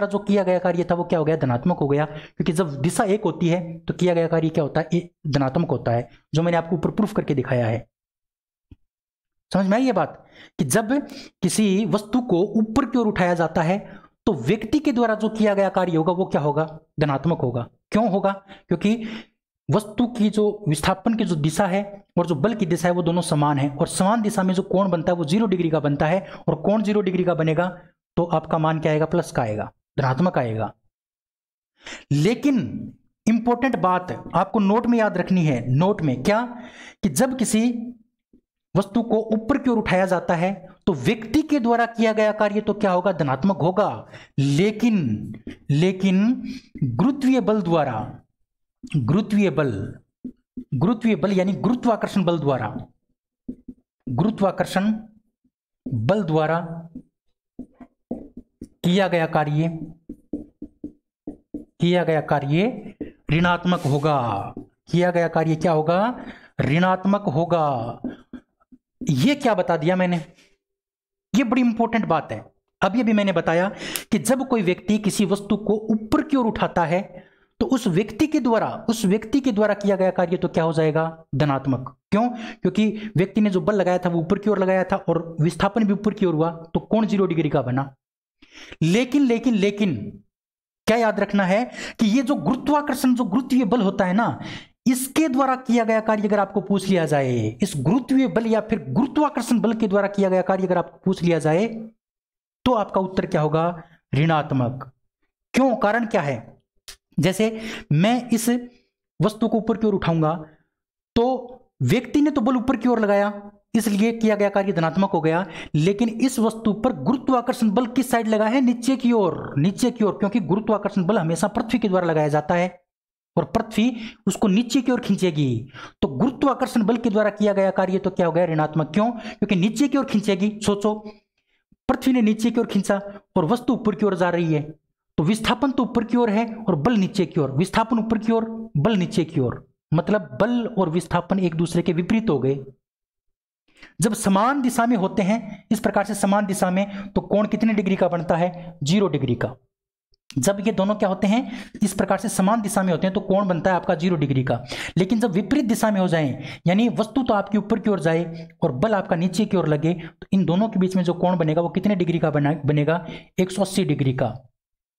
जो किया गया कार्य था वो क्या हो गया, धनात्मक हो गया, क्योंकि जब दिशा एक होती है तो किया गया कार्य क्या होता है, धनात्मक होता है, जो मैंने आपको ऊपर प्रूफ करके दिखाया है। समझ में आई ये बात कि जब किसी वस्तु को ऊपर की ओर उठाया जाता है तो व्यक्ति के द्वारा जो किया गया कार्य होगा वो क्या होगा, धनात्मक होगा। क्यों होगा, क्योंकि वस्तु की जो विस्थापन की जो दिशा है और जो बल की दिशा है वो दोनों समान है, और समान दिशा में जो कोण बनता है वो 0 डिग्री का बनता है, और कोण 0 डिग्री का बनेगा तो आपका मान क्या आएगा, प्लस का आएगा, धनात्मक आएगा। लेकिन इंपॉर्टेंट बात आपको नोट में याद रखनी है, नोट में क्या, कि जब किसी वस्तु को ऊपर की ओर उठाया जाता है तो व्यक्ति के द्वारा किया गया कार्य तो क्या होगा, धनात्मक होगा। लेकिन गुरुत्वीय बल द्वारा, गुरुत्वीय बल यानी गुरुत्वाकर्षण बल द्वारा किया गया कार्य ऋणात्मक होगा। किया गया कार्य क्या होगा, ऋणात्मक होगा। ये क्या बता दिया मैंने, ये बड़ी इंपॉर्टेंट बात है। अभी अभी मैंने बताया कि जब कोई व्यक्ति किसी वस्तु को ऊपर की ओर उठाता है तो उस व्यक्ति के द्वारा किया गया कार्य तो क्या हो जाएगा, धनात्मक। क्यों? क्योंकि व्यक्ति ने जो बल लगाया था वो ऊपर की ओर लगाया था और विस्थापन भी ऊपर की ओर हुआ, तो कोण 0 डिग्री का बना। लेकिन क्या याद रखना है कि ये जो गुरुत्वाकर्षण, जो गुरुत्वीय बल होता है ना, इसके द्वारा किया गया कार्य अगर आपको पूछ लिया जाए, इस गुरुत्वीय बल या फिर गुरुत्वाकर्षण बल के द्वारा किया गया कार्य अगर आपको पूछ लिया जाए, तो आपका उत्तर क्या होगा, ऋणात्मक। क्यों? कारण क्या है? जैसे मैं इस वस्तु को ऊपर की ओर उठाऊंगा तो व्यक्ति ने तो बल ऊपर की ओर लगाया, इसलिए किया गया कार्य धनात्मक हो गया। लेकिन इस वस्तु पर गुरुत्वाकर्षण बल किस साइड लगा है, नीचे की ओर, क्योंकि गुरुत्वाकर्षण बल हमेशा पृथ्वी के द्वारा लगाया जाता है और पृथ्वी उसको नीचे की ओर खींचेगी। तो गुरुत्वाकर्षण बल के द्वारा किया गया कार्य तो क्या हो गया, ऋणात्मक। क्यों? क्योंकि नीचे की ओर खींचेगी। सोचो, पृथ्वी ने नीचे की ओर खींचा और वस्तु ऊपर की ओर जा रही है, तो विस्थापन तो ऊपर की ओर है और बल नीचे की ओर। विस्थापन ऊपर की ओर, बल नीचे की ओर, मतलब बल और विस्थापन एक दूसरे के विपरीत हो गए। जब समान दिशा में होते हैं, इस प्रकार से समान दिशा में, तो कोण कितने डिग्री का बनता है, 0 डिग्री का। जब ये दोनों क्या होते हैं, इस प्रकार से समान दिशा में होते हैं, तो कोण बनता है आपका 0 डिग्री का। लेकिन जब विपरीत दिशा में हो जाए, यानी वस्तु तो आपकी ऊपर की ओर जाए और बल आपका नीचे की ओर लगे, तो इन दोनों के बीच में जो कोण बनेगा वो कितने डिग्री का बनेगा, 180 डिग्री का।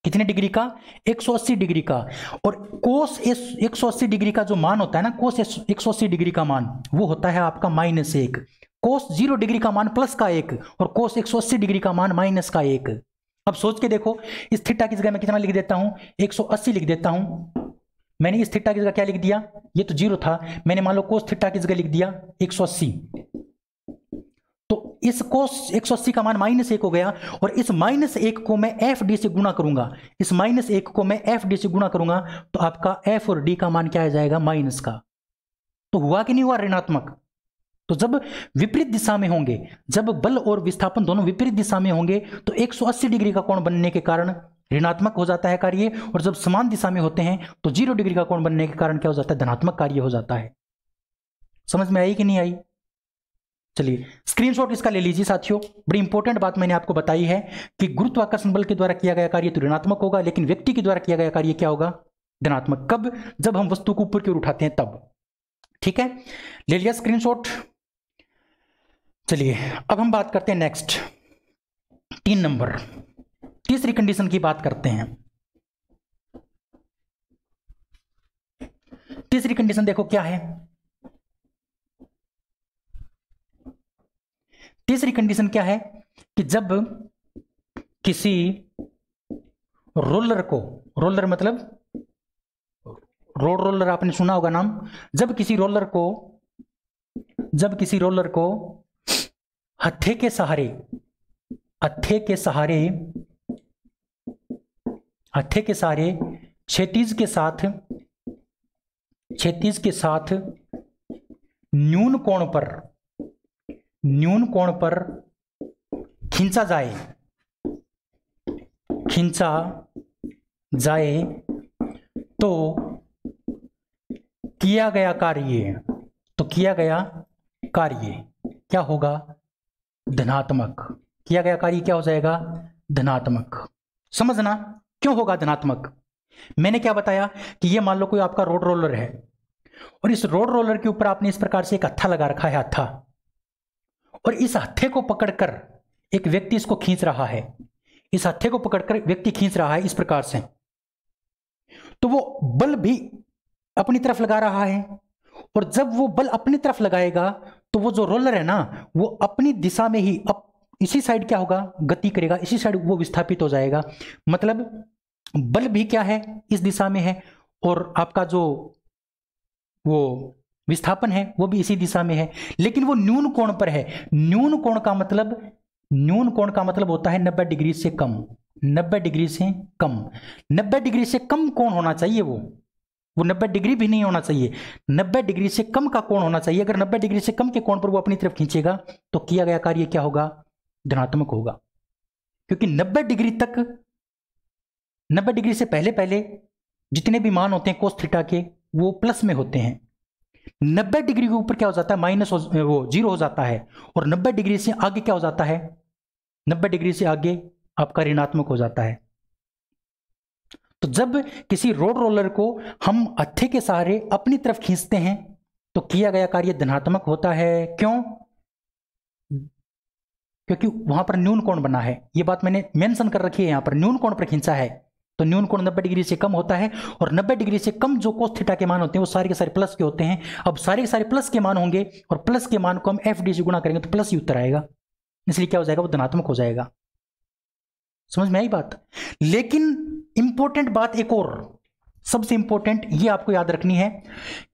कितने डिग्री का, 180 डिग्री का। और कोस 180 डिग्री का जो मान होता है ना, कोस 180 डिग्री का मान वो होता है आपका -1। कोस 0 डिग्री का मान प्लस का 1 और कोस 180 डिग्री का मान माइनस का 1। अब सोच के देखो, इस थीटा की जगह मैं कितना लिख देता हूं, 180 लिख देता हूं। मैंने इस थीटा की जगह क्या लिख दिया, ये तो 0 था, मैंने मान लो कोस थीटा की जगह लिख दिया 180। तो इस कोस 180 का मान -1 हो गया और इस -1 को मैं एफ डी से गुणा करूंगा, इस -1 को मैं एफ डी से गुणा करूंगा, तो आपका एफ और डी का मान क्या आ जाएगा, माइनस का। तो हुआ कि नहीं हुआ, ऋणात्मक। तो जब विपरीत दिशा में होंगे, जब बल और विस्थापन दोनों विपरीत दिशा में होंगे, तो 180 डिग्री का कोण बनने के कारण ऋणात्मक हो जाता है कार्य, और जब समान दिशा में होते हैं तो 0 डिग्री का कोण बनने के कारण क्या हो जाता है, धनात्मक कार्य हो जाता है। समझ में आई कि नहीं आई? चलिए स्क्रीनशॉट इसका ले लीजिए साथियों। बड़ी इंपॉर्टेंट बात मैंने आपको बताई है कि गुरुत्वाकर्षण बल के द्वारा किया गया कार्य तो ऋणात्मक होगा, लेकिन व्यक्ति के द्वारा किया गया कार्य क्या होगा, धनात्मक। कब? जब हम वस्तु को ऊपर की ओर उठाते हैं तब। ठीक है, ले लिया स्क्रीनशॉट। चलिए अब हम बात करते हैं नेक्स्ट 3 नंबर, तीसरी कंडीशन की बात करते हैं। तीसरी कंडीशन देखो क्या है। तीसरी कंडीशन क्या है कि जब किसी रोलर को, रोलर मतलब रोड रोलर आपने सुना होगा नाम, जब किसी रोलर को हत्थे के सहारे क्षैतिज के साथ न्यून कोण पर खींचा जाए तो किया गया कार्य क्या होगा, धनात्मक। किया गया कार्य क्या हो जाएगा, धनात्मक। समझना क्यों होगा धनात्मक। मैंने क्या बताया कि ये मान लो कोई आपका रोड रोलर है और इस रोड रोलर के ऊपर आपने इस प्रकार से एक हत्था लगा रखा है, हत्था, और इस हत्थे को पकड़कर एक व्यक्ति इसको खींच रहा है। इस हत्थे को पकड़कर व्यक्ति खींच रहा है इस प्रकार से, तो वो बल भी अपनी तरफ लगा रहा है, और जब वो बल अपनी तरफ लगाएगा तो वो जो रोलर है ना, वो अपनी दिशा में ही इसी साइड क्या होगा, गति करेगा, इसी साइड वो विस्थापित हो जाएगा। मतलब बल भी क्या है, इस दिशा में है, और आपका जो वो विस्थापन है वो भी इसी दिशा में है, लेकिन वो न्यून कोण पर है। न्यून कोण का मतलब होता है 90 डिग्री से कम। 90 डिग्री से कम, 90 डिग्री से कम कोण होना चाहिए। वो 90 डिग्री भी नहीं होना चाहिए, 90 डिग्री से कम का कोण होना चाहिए। अगर 90 डिग्री से कम के कोण पर वो अपनी तरफ खींचेगा तो किया गया कार्य क्या होगा? धनात्मक होगा, क्योंकि 90 डिग्री तक, 90 डिग्री से पहले पहले जितने भी मान होते हैं कोस थीटा के वो प्लस में होते हैं। 90 डिग्री के ऊपर क्या हो जाता है? माइनस वो जीरो हो जाता है। और 90 डिग्री से आगे क्या हो जाता है? 90 डिग्री से आगे आपका ऋणात्मक हो जाता है। तो जब किसी रोड रोलर को हम हत्थे के सहारे अपनी तरफ खींचते हैं तो किया गया कार्य धनात्मक होता है। क्यों? क्योंकि वहां पर न्यून कोण बना है। ये बात मैंने मेंशन कर रखी है, यहां पर न्यून कोण पर खींचा है तो न्यून कोण 90 डिग्री से कम होता है। और 90 डिग्री से कम जो कोस थीटा के मान होते हैं वो सारे के सारे प्लस के होते हैं। अब सारे के सारे प्लस के मान होंगे और प्लस के मान को हम एफ डी से गुणा करेंगे तो प्लस ही उत्तर आएगा, इसलिए क्या हो जाएगा? वो धनात्मक हो जाएगा। समझ में आई बात? लेकिन इंपॉर्टेंट बात एक और, सबसे इंपॉर्टेंट ये आपको याद रखनी है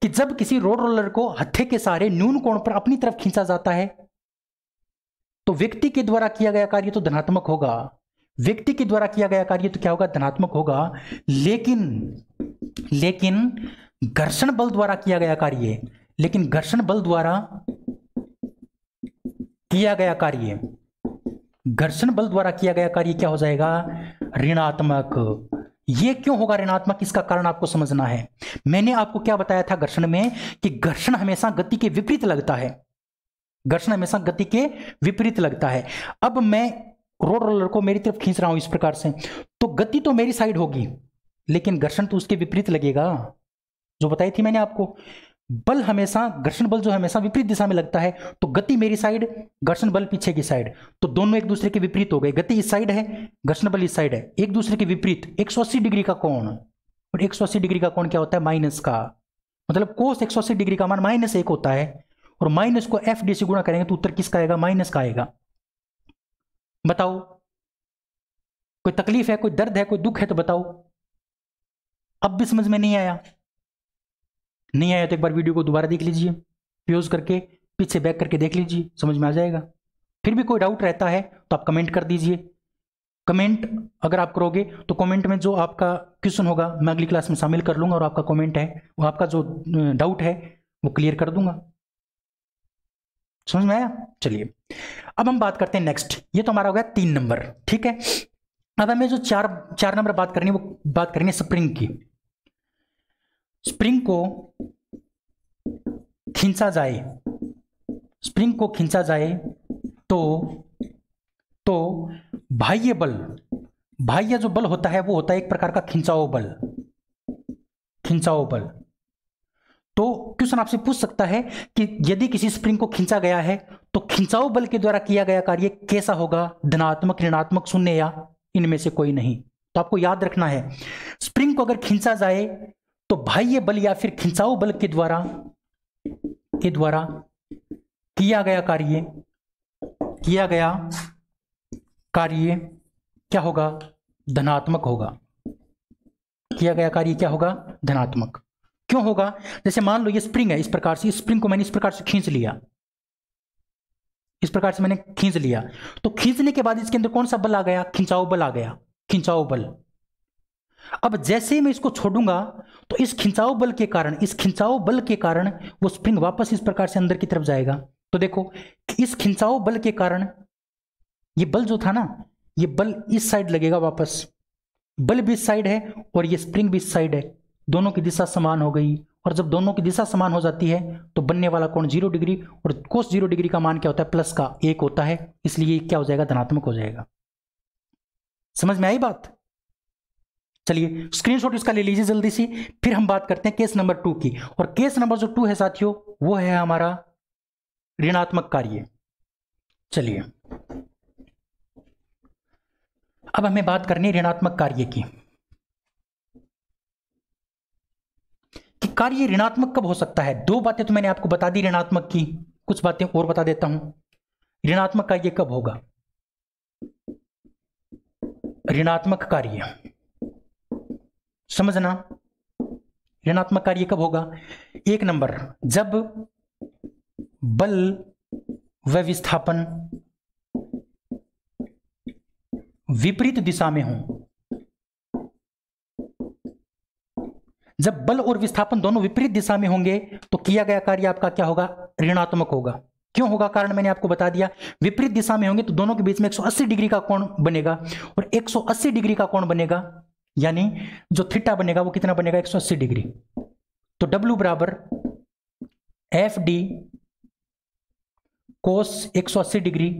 कि जब किसी रोड रोलर को हत्थे के सहारे न्यून कोण पर अपनी तरफ खींचा जाता है तो व्यक्ति के द्वारा किया गया कार्य तो धनात्मक होगा। व्यक्ति के द्वारा किया गया कार्य तो क्या होगा? धनात्मक होगा। लेकिन घर्षण बल द्वारा किया गया कार्य, लेकिन घर्षण बल द्वारा किया गया कार्य, घर्षण बल द्वारा किया गया कार्य क्या हो जाएगा? ऋणात्मक। ये क्यों होगा ऋणात्मक? इसका कारण आपको समझना है। मैंने आपको क्या बताया था घर्षण में कि घर्षण हमेशा गति के विपरीत लगता है। घर्षण हमेशा गति के विपरीत लगता है। अब मैं रोड रोलर को मेरी तरफ खींच रहा हूं इस प्रकार से, तो गति तो मेरी साइड होगी लेकिन घर्षण तो उसके विपरीत लगेगा, जो बताई थी मैंने आपको। बल हमेशा, घर्षण बल जो हमेशा विपरीत दिशा में लगता है, तो गति मेरी साइड, घर्षण बल पीछे की साइड, तो दोनों एक दूसरे के विपरीत हो गए। गति इस साइड है, घर्षण बल इस साइड है, एक दूसरे के विपरीत। 180 डिग्री का कोण, और 180 डिग्री का कोण क्या होता है? माइनस का। मतलब कोस 180 डिग्री का मान -1 होता है, और माइनस को एफ डी से गुणा करेंगे तो उत्तर किसका आएगा? माइनस का आएगा। बताओ, कोई तकलीफ है, कोई दर्द है, कोई दुख है तो बताओ। अब भी समझ में नहीं आया? नहीं आया तो एक बार वीडियो को दोबारा देख लीजिए, पॉज करके पीछे बैक करके देख लीजिए, समझ में आ जाएगा। फिर भी कोई डाउट रहता है तो आप कमेंट कर दीजिए। कमेंट अगर आप करोगे तो कमेंट में जो आपका क्वेश्चन होगा मैं अगली क्लास में शामिल कर लूंगा, और आपका कमेंट है वो, आपका जो डाउट है वो क्लियर कर दूंगा। समझ में आया? चलिए अब हम बात करते हैं नेक्स्ट। ये तो हमारा हो गया 3 नंबर, ठीक है। अब हमें जो चार नंबर बात करनी है वो बात करेंगे स्प्रिंग की। स्प्रिंग को खींचा जाए, स्प्रिंग को खींचा जाए तो बाह्य बल, बाह्य जो बल होता है वो होता है एक प्रकार का खिंचाव बल। खिंचाव बल तो क्वेश्चन आपसे पूछ सकता है कि यदि किसी स्प्रिंग को खींचा गया है तो खिंचाव बल के द्वारा किया गया कार्य कैसा होगा? धनात्मक, ऋणात्मक, शून्य या इनमें से कोई नहीं। तो आपको याद रखना है, स्प्रिंग को अगर खींचा जाए तो बाह्य बल या फिर खिंचाव बल के द्वारा किया गया कार्य क्या होगा? धनात्मक होगा। किया गया कार्य क्या होगा? धनात्मक। क्यों होगा? जैसे मान लो ये स्प्रिंग है, इस प्रकार से, इस स्प्रिंग को मैंने इस प्रकार से खींच लिया, इस प्रकार से मैंने खींच लिया, तो खींचने के बाद इसके अंदर कौन सा बल आ गया? खिंचाव बल आ गया, खिंचाव बल। अब जैसे ही मैं इसको छोड़ूंगा तो इस खिंचाव बल के कारण, इस खिंचाव बल के कारण वो स्प्रिंग वापस इस प्रकार से अंदर की तरफ जाएगा। तो देखो, इस खिंचाव बल के कारण ये बल जो था ना, ये बल इस साइड लगेगा वापस, बल भी इस साइड है और ये स्प्रिंग भी इस साइड है, दोनों की दिशा समान हो गई। और जब दोनों की दिशा समान हो जाती है तो बनने वाला कोण 0 डिग्री, और कोस 0 डिग्री का मान क्या होता है? प्लस का 1 होता है, इसलिए क्या हो जाएगा? धनात्मक हो जाएगा। समझ में आई बात? चलिए स्क्रीनशॉट इसका ले लीजिए जल्दी से। फिर हम बात करते हैं केस नंबर 2 की, और केस नंबर जो 2 है साथियों वो है हमारा ऋणात्मक कार्य। चलिए अब हमें बात करनी है ऋणात्मक कार्य की, कि कार्य ऋणात्मक कब हो सकता है। 2 बातें तो मैंने आपको बता दी ऋणात्मक की, कुछ बातें और बता देता हूं। ऋणात्मक कार्य कब होगा? ऋणात्मक कार्य समझना, ऋणात्मक कार्य कब होगा? 1 नंबर, जब बल व विस्थापन विपरीत दिशा में हो, जब बल और विस्थापन दोनों विपरीत दिशा में होंगे तो किया गया कार्य आपका क्या होगा, ऋणात्मक होगा। क्यों होगा, कारण मैंने आपको बता दिया, विपरीत दिशा में होंगे तो दोनों के बीच में 180 डिग्री का कोण बनेगा, और 180 डिग्री का कोण बनेगा यानी जो थीटा बनेगा वो कितना बनेगा, 180 डिग्री। तो W बराबर एफ डी कोस 180 डिग्री,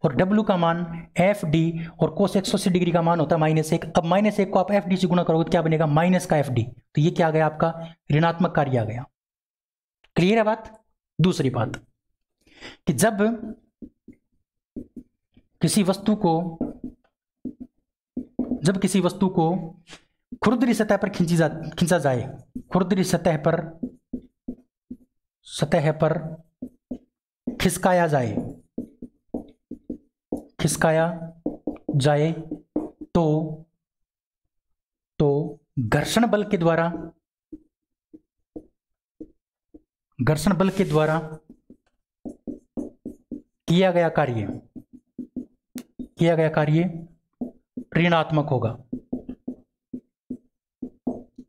और W का मान एफ डी और कोस 180 डिग्री का मान होता है -1। अब -1 को आप एफ डी से गुणा करोगे तो क्या बनेगा, माइनस का एफ डी। तो ये क्या आ गया, आपका ऋणात्मक कार्य आ गया। क्लियर है बात। दूसरी बात कि जब किसी वस्तु को खुरदरी सतह पर खींचा जाए, खुरदरी सतह पर खिसकाया जाए तो घर्षण बल के द्वारा किया गया कार्य ऋणात्मक होगा।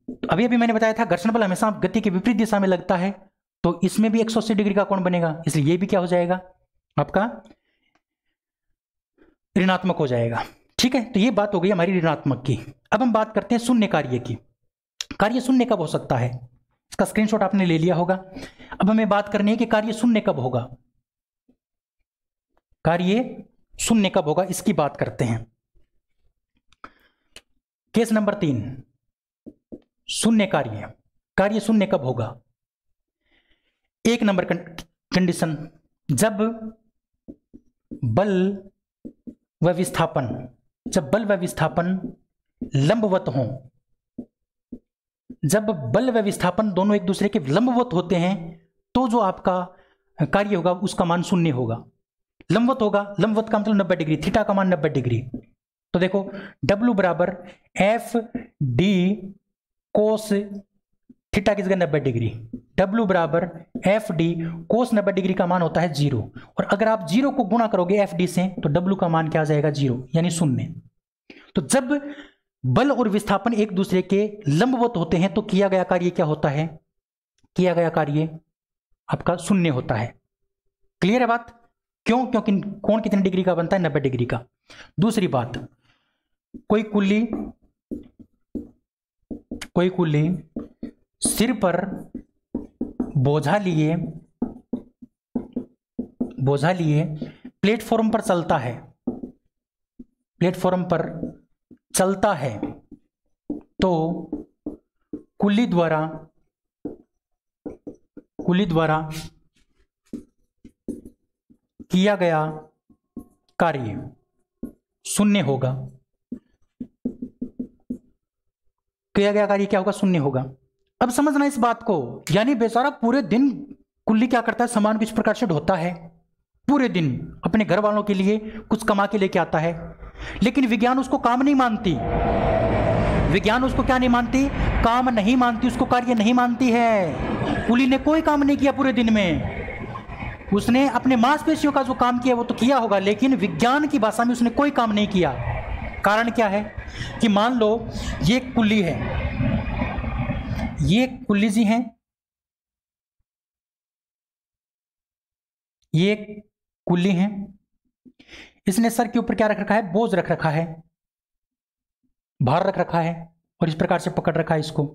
तो अभी मैंने बताया था घर्षण बल हमेशा गति के विपरीत दिशा में लगता है, तो इसमें भी 180 डिग्री का कोण बनेगा, इसलिए ये भी क्या हो जाएगा, आपका ऋणात्मक हो जाएगा। ठीक है, तो ये बात हो गई हमारी ऋणात्मक की। अब हम बात करते हैं शून्य कार्य की। कार्य शून्य कब हो सकता है, इसका स्क्रीनशॉट आपने ले लिया होगा। अब हमें बात करनी है कि कार्य शून्य कब होगा, कार्य शून्य कब होगा, इसकी बात करते हैं। केस नंबर 3, शून्य कार्य शून्य कब होगा। 1 नंबर कंडीशन, जब बल व विस्थापन लंबवत हों। जब बल व विस्थापन दोनों एक दूसरे के लंबवत होते हैं तो जो आपका कार्य होगा उसका मान शून्य होगा। लंबवत होगा, लंबवत का मतलब 90 डिग्री, थीटा का मान 90 डिग्री। तो देखो W बराबर एफ डी कोस थीटा की जगह 90 डिग्री, W बराबर एफ डी कोस 90 डिग्री का मान होता है 0, और अगर आप 0 को गुणा करोगे एफ डी से तो W का मान क्या आ जाएगा, 0 यानी शून्य। तो जब बल और विस्थापन एक दूसरे के लंबवत होते हैं तो किया गया कार्य क्या होता है, किया गया कार्य आपका शून्य होता है। क्लियर है बात। क्यों, क्योंकि कोण कितने डिग्री का बनता है, 90 डिग्री का। दूसरी बात, कोई कुल्ली सिर पर बोझा लिए प्लेटफॉर्म पर चलता है तो कुल्ली द्वारा किया गया कार्य शून्य होगा। किया गया कार्य क्या होगा, शून्य होगा। अब समझना इस बात को, यानी बेचारा पूरे दिन कुल्ली क्या करता है, सामान को इस प्रकार से ढोता है, पूरे दिन अपने घर वालों के लिए कुछ कमा के लेके आता है, लेकिन विज्ञान उसको काम नहीं मानती। विज्ञान उसको क्या नहीं मानती, काम नहीं मानती, उसको कार्य नहीं मानती है। कुल्ली ने कोई काम नहीं किया पूरे दिन में, उसने अपने मांसपेशियों का जो काम किया वो तो किया होगा, लेकिन विज्ञान की भाषा में उसने कोई काम नहीं किया। कारण क्या है कि मान लो ये कुल्ली है, ये कुल्ली जी हैं, ये कुल्ली हैं, इसने सर के ऊपर क्या रख रखा है, बोझ रख रखा है, भार रख रखा है, और इस प्रकार से पकड़ रखा है इसको।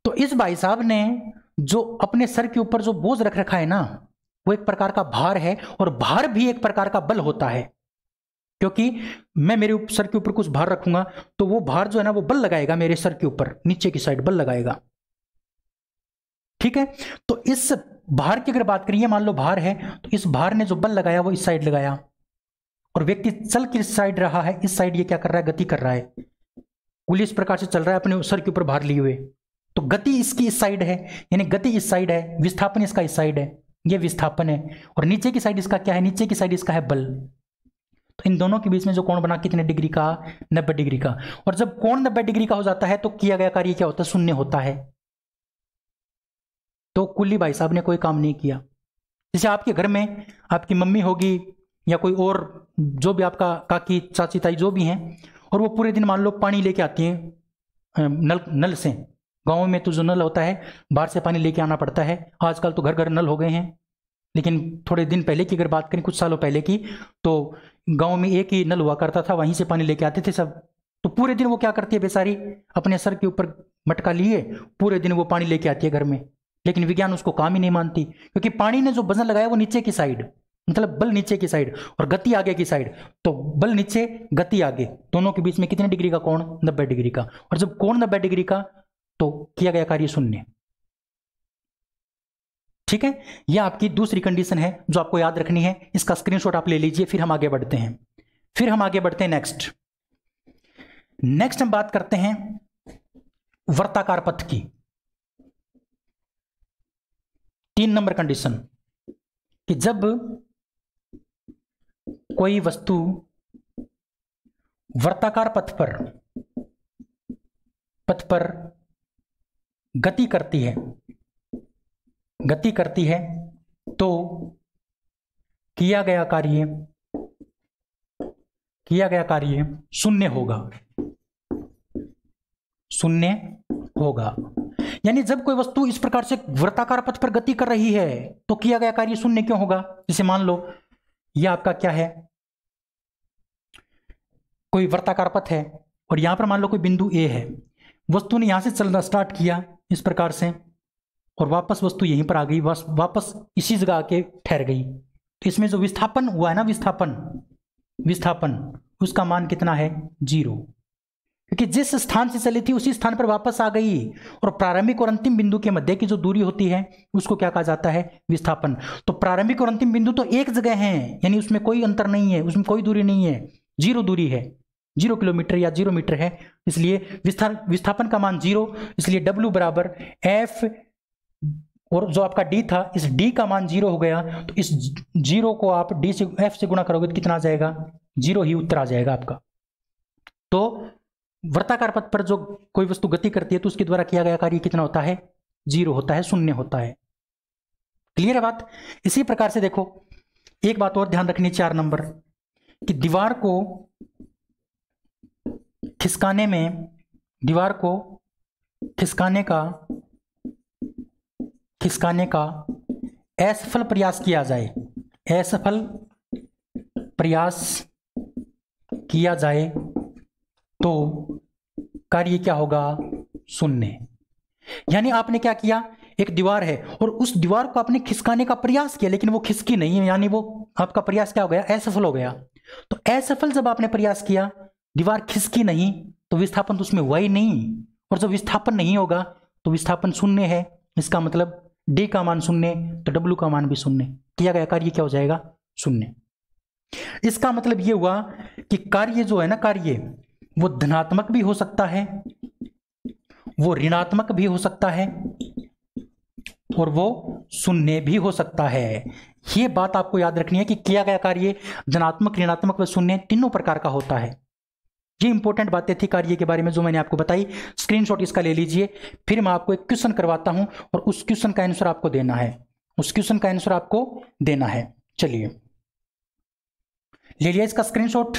तो इस भाई साहब ने जो अपने सर के ऊपर जो बोझ रख रखा है ना, वो एक प्रकार का भार है, और भार भी एक प्रकार का बल होता है, क्योंकि मैं मेरे सर के ऊपर कुछ भार रखूंगा तो वो भार जो है ना वो बल लगाएगा मेरे सर के ऊपर, नीचे की साइड बल लगाएगा। ठीक है, तो इस भार की अगर बात करिए, मान लो भार है, तो इस भार ने जो बल लगाया वो इस साइड लगाया, और व्यक्ति चल किस साइड रहा है, इस साइड ये क्या कर रहा है, गति कर रहा है। कुल्ली इस प्रकार से चल रहा है अपने सर के ऊपर भार लिए हुए, तो गति इसकी इस साइड है, यानी गति इस साइड है, विस्थापन इसका इस साइड है, ये विस्थापन है, और नीचे की साइड इसका क्या है, नीचे की साइड इसका है बल। तो इन दोनों के बीच में जो कोण बना कितने डिग्री का, 90 डिग्री का। और जब कोण 90 डिग्री का हो जाता है तो किया गया कार्य क्या होता है, शून्य होता है। तो कुली भाई साहब ने कोई काम नहीं किया। जैसे आपके घर में आपकी मम्मी होगी या कोई और जो भी आपका काकी चाची ताई जो भी हैं, और वो पूरे दिन मान लो पानी लेके आती हैं नल से। गाँव में तो जो नल होता है बाहर से पानी लेके आना पड़ता है। आजकल तो घर घर नल हो गए हैं, लेकिन थोड़े दिन पहले की अगर बात करें, कुछ सालों पहले की, तो गांव में एक ही नल हुआ करता था, वहीं से पानी लेके आते थे सब। तो पूरे दिन वो क्या करती है बेचारी, अपने सर के ऊपर मटका लिए पूरे दिन वो पानी लेके आती है घर में। लेकिन विज्ञान उसको काम ही नहीं मानती, क्योंकि पानी ने जो वजन लगाया वो नीचे की साइड, मतलब बल नीचे की साइड और गति आगे की साइड। तो बल नीचे गति आगे, दोनों के बीच में कितने डिग्री का कोण, 90 डिग्री का। और जब कोण 90 डिग्री का, तो किया गया कार्य शून्य। ठीक है, यह आपकी दूसरी कंडीशन है जो आपको याद रखनी है। इसका स्क्रीनशॉट आप ले लीजिए, फिर हम आगे बढ़ते हैं। नेक्स्ट हम बात करते हैं वर्ताकार पथ की। 3 नंबर कंडीशन कि जब कोई वस्तु वर्ताकार पथ पर गति करती है तो किया गया कार्य शून्य होगा। यानी जब कोई वस्तु इस प्रकार से वृत्ताकार पथ पर गति कर रही है तो किया गया कार्य शून्य क्यों होगा। जैसे मान लो यह आपका क्या है, कोई वृत्ताकार पथ है और यहां पर मान लो कोई बिंदु ए है। वस्तु ने यहां से चलना स्टार्ट किया इस प्रकार से, और वापस वस्तु यहीं पर आ गई, वापस इसी जगह आके ठहर गई। तो इसमें जो विस्थापन हुआ है ना, विस्थापन उसका मान कितना है, 0, क्योंकि जिस स्थान से चली थी उसी स्थान पर वापस आ गई। और प्रारंभिक और अंतिम बिंदु के मध्य की जो दूरी होती है उसको क्या कहा जाता है, विस्थापन। तो प्रारंभिक और अंतिम बिंदु तो एक जगह है, यानी उसमें कोई अंतर नहीं है, उसमें कोई दूरी नहीं है, 0 दूरी है, 0 किलोमीटर या 0 मीटर है। इसलिए विस्थापन का मान 0, इसलिए W बराबर F, और जो आपका D था, इस D का मान 0 हो गया। तो इस 0 को आप D से F से गुणा करोगे तो कितना आ जाएगा, 0 ही उत्तर आ जाएगा आपका। तो वर्ताकार पथ पर जो कोई वस्तु गति करती है तो उसके द्वारा किया गया कार्य कितना होता है, 0 होता है, शून्य होता है। क्लियर है बात। इसी प्रकार से देखो, एक बात और ध्यान रखनी, 4 नंबर, कि दीवार को खिसकाने का असफल प्रयास किया जाए तो कार्य क्या होगा, शून्य। यानी आपने क्या किया, एक दीवार है और उस दीवार को आपने खिसकाने का प्रयास किया, लेकिन वो खिसकी नहीं, यानी वो आपका प्रयास क्या हो गया, असफल हो गया। तो असफल जब आपने प्रयास किया, दीवार खिसकी नहीं, तो विस्थापन तो उसमें हुआ ही नहीं। और जब विस्थापन नहीं होगा तो विस्थापन शून्य है। इसका मतलब D का मान शून्य, तो W का मान भी शून्य, किया गया कार्य क्या हो जाएगा, शून्य। इसका मतलब यह हुआ कि कार्य जो है ना, कार्य वो धनात्मक भी हो सकता है, वो ऋणात्मक भी हो सकता है, और वो शून्य भी हो सकता है। यह बात आपको याद रखनी है कि किया गया कार्य धनात्मक, ऋणात्मक व शून्य तीनों प्रकार का होता है। ये इंपॉर्टेंट बातें थी कार्य के बारे में जो मैंने आपको बताई। स्क्रीनशॉट इसका ले लीजिए, फिर मैं आपको एक क्वेश्चन करवाता हूं और उस क्वेश्चन का आंसर आपको देना है। चलिए, ले लिया इसका स्क्रीनशॉट।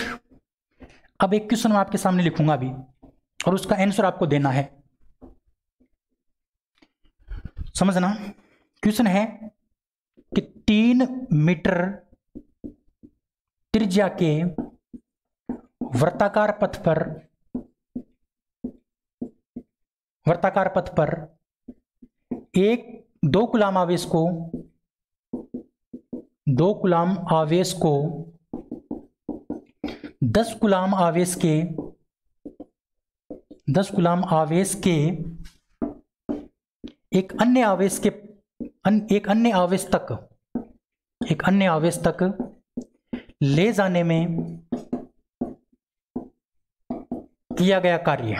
अब एक क्वेश्चन मैं आपके सामने लिखूंगा अभी और उसका आंसर आपको देना है। समझना, क्वेश्चन है कि 3 मीटर त्रिज्या के वर्ताकार पथ पर 2 कूलाम आवेश को 10 कूलाम आवेश के एक अन्य आवेश तक ले जाने में किया गया कार्य।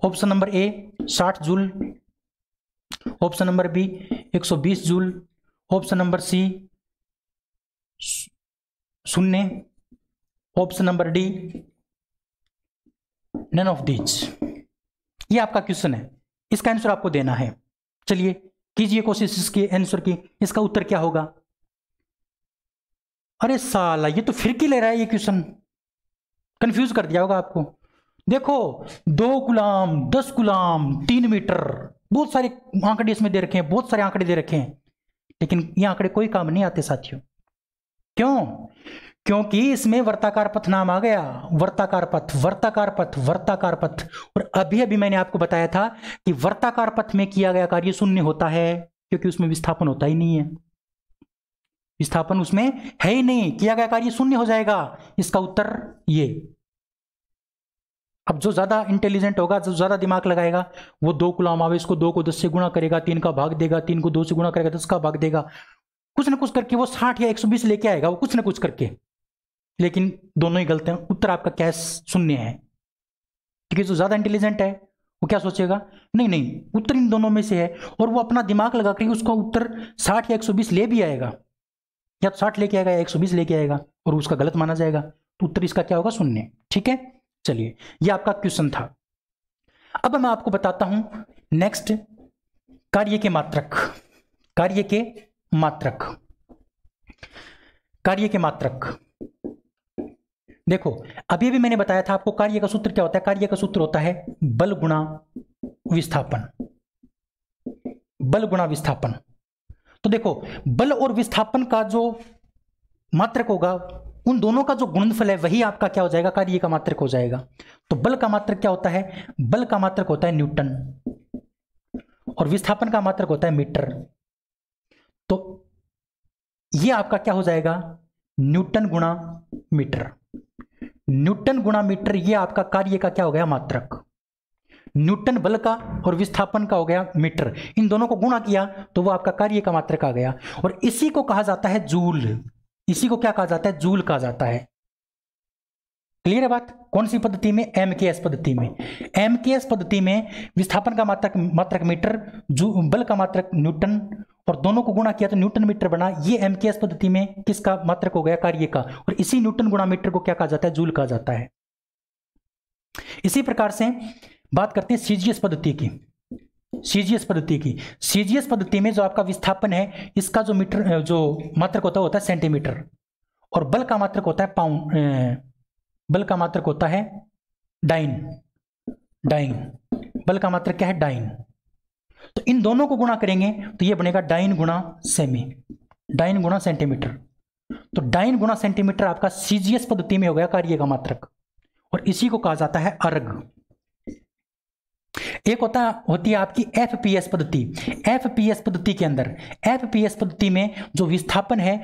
Option number A 60 joule, option number B 120 joule, option number C 0, option number D none of these. ये आपका क्वेश्चन है, इसका आंसर आपको देना है। चलिए कीजिए कोशिश इसके आंसर की, इसका उत्तर क्या होगा। अरे साला ये तो फिर की ले रहा है ये क्वेश्चन, कंफ्यूज कर दिया होगा आपको। देखो 2 कूलम, 10 कूलम, 3 मीटर, बहुत सारे आंकड़े इसमें दे रखे हैं, बहुत सारे आंकड़े दे रखे हैं, लेकिन ये आंकड़े कोई काम नहीं आते साथियों। क्यों? क्योंकि इसमें वर्ताकार पथ नाम आ गया, वर्ताकार पथ, वर्ताकार पथ, वर्ताकार पथ। और अभी अभी मैंने आपको बताया था कि वर्ताकार पथ में किया गया कार्य शून्य होता है, क्योंकि उसमें विस्थापन होता ही नहीं है, विस्थापन उसमें है ही नहीं, किया गया कार्य शून्य हो जाएगा। इसका उत्तर ये। अब जो ज्यादा इंटेलिजेंट होगा, जो ज्यादा दिमाग लगाएगा, वो 2 कूलम आवेश को 2 को 10 से गुणा करेगा, 3 का भाग देगा, 3 को 2 से गुणा करेगा, 10 का भाग देगा, कुछ ना कुछ करके वो 60 या 120 लेके आएगा, वो कुछ ना कुछ करके। लेकिन दोनों ही गलत हैं, उत्तर आपका क्या शून्य है। क्योंकि जो ज्यादा इंटेलिजेंट है वो क्या सोचेगा, नहीं नहीं उत्तर इन दोनों में से है, और वो अपना दिमाग लगा कर उसका उत्तर 60 या 120 ले भी आएगा, या तो 60 लेके आएगा या 120 लेके आएगा, और उसका गलत माना जाएगा, तो उत्तर इसका क्या होगा, शून्य। ठीक है, चलिए ये आपका क्वेश्चन था। अब मैं आपको बताता हूं नेक्स्ट, कार्य के मात्रक, कार्य के मात्रक, कार्य के मात्रक। देखो अभी भी मैंने बताया था आपको कार्य का सूत्र क्या होता है। कार्य का सूत्र होता है बल गुणा विस्थापन, बल गुणा विस्थापन। तो देखो बल और विस्थापन का जो मात्रक होगा, उन दोनों का जो गुणनफल है वही आपका क्या हो जाएगा, कार्य का मात्रक हो जाएगा। तो बल का मात्रक क्या होता है, बल का मात्रक होता है न्यूटन, और विस्थापन का मात्रक होता है मीटर। तो ये आपका क्या हो जाएगा, न्यूटन गुणा मीटर, न्यूटन गुणा मीटर, ये आपका कार्य का क्या हो गया, मात्रक। न्यूटन बल का और विस्थापन का हो गया मीटर, इन दोनों को गुणा किया तो वो आपका कार्य का मात्रक आ गया। और इसी को कहा जाता है जूल, इसी को क्या कहा जाता है, जूल कहा जाता है। क्लियर है बात? कौन सी पद्धति में, एमकेएस पद्धति में। एमकेएस पद्धति में विस्थापन का मात्रक मीटर, बल का मात्रक न्यूटन, और दोनों को गुणा किया तो न्यूटन मीटर बना। ये एमकेएस पद्धति में किसका मात्रक हो गया, कार्य का। और इसी न्यूटन गुणा मीटर को क्या कहा जाता है, जूल कहा जाता है। इसी प्रकार से बात करते हैं सीजीएस पद्धति की, सीजीएस पद्धति की। सीजीएस पद्धति में जो आपका विस्थापन है, इसका जो मीटर, जो मात्रक होता है सेंटीमीटर, और बल का मात्रक होता है पाउंड, बल का मात्रक होता है डाइन, डाइन, बल का मात्रक क्या है, डाइन। तो इन दोनों को गुणा करेंगे तो ये बनेगा डाइन गुणा सेमी, डाइन गुणा सेंटीमीटर। तो डाइन गुणा सेंटीमीटर आपका सीजीएस पद्धति में हो गया कार्य का मात्रक, और इसी को कहा जाता है अर्ग। एक होती है आपकी एफपीएस पद्धति। एफपीएस पद्धति के अंदर, एफपीएस पद्धति में जो विस्थापन है,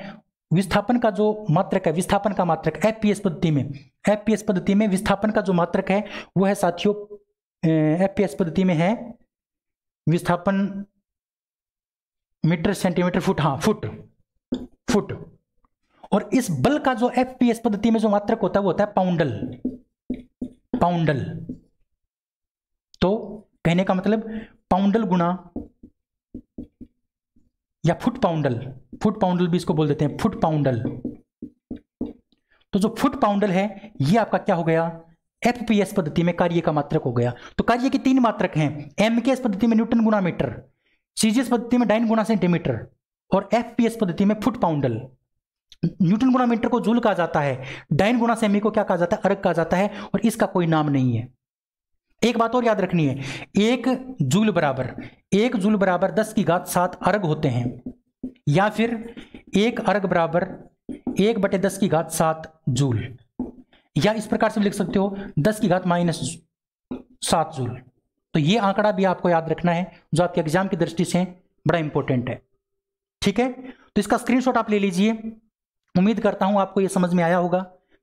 विस्थापन का जो मात्रक है, विस्थापन का मात्रक एफपीएस पद्धति में, एफपीएस पद्धति में विस्थापन का जो मात्रक है वो है साथियों, एफपीएस पद्धति में है विस्थापन मीटर सेंटीमीटर फुट, हाँ फुट, फुट। और इस बल का जो एफपीएस पद्धति में जो मात्रक होता है वो होता है पाउंडल, पाउंडल। तो कहने का मतलब पाउंडल गुणा या फुट पाउंडल, फुट पाउंडल भी इसको बोल देते हैं, फुट पाउंडल। तो जो फुट पाउंडल है ये आपका क्या हो गया, एफपीएस पद्धति में कार्य का मात्रक हो गया। तो कार्य के 3 मात्रक हैं, एमकेएस पद्धति में न्यूटन गुणा मीटर, सीजीएस पद्धति में डाइन गुणा सेंटीमीटर, और एफपीएस पद्धति में फुट पाउंडल। न्यूटन गुणा मीटर को जूल कहा जाता है, डाइन गुणा सेमी को क्या कहा जाता है, अर्ग कहा जाता है, और इसका कोई नाम नहीं है। एक बात और याद रखनी है, 1 जूल बराबर 10 की घात 7 अर्ग होते हैं, या फिर 1 अर्ग बराबर 1/10 की घात 7 जूल, या इस प्रकार से लिख सकते हो 10 की घात -7 जूल। तो ये आंकड़ा भी आपको याद रखना है, जो आपके एग्जाम की दृष्टि से बड़ा इंपॉर्टेंट है। ठीक है, तो इसका स्क्रीनशॉट आप ले लीजिए। उम्मीद करता हूं आपको ये समझ में आया होगा।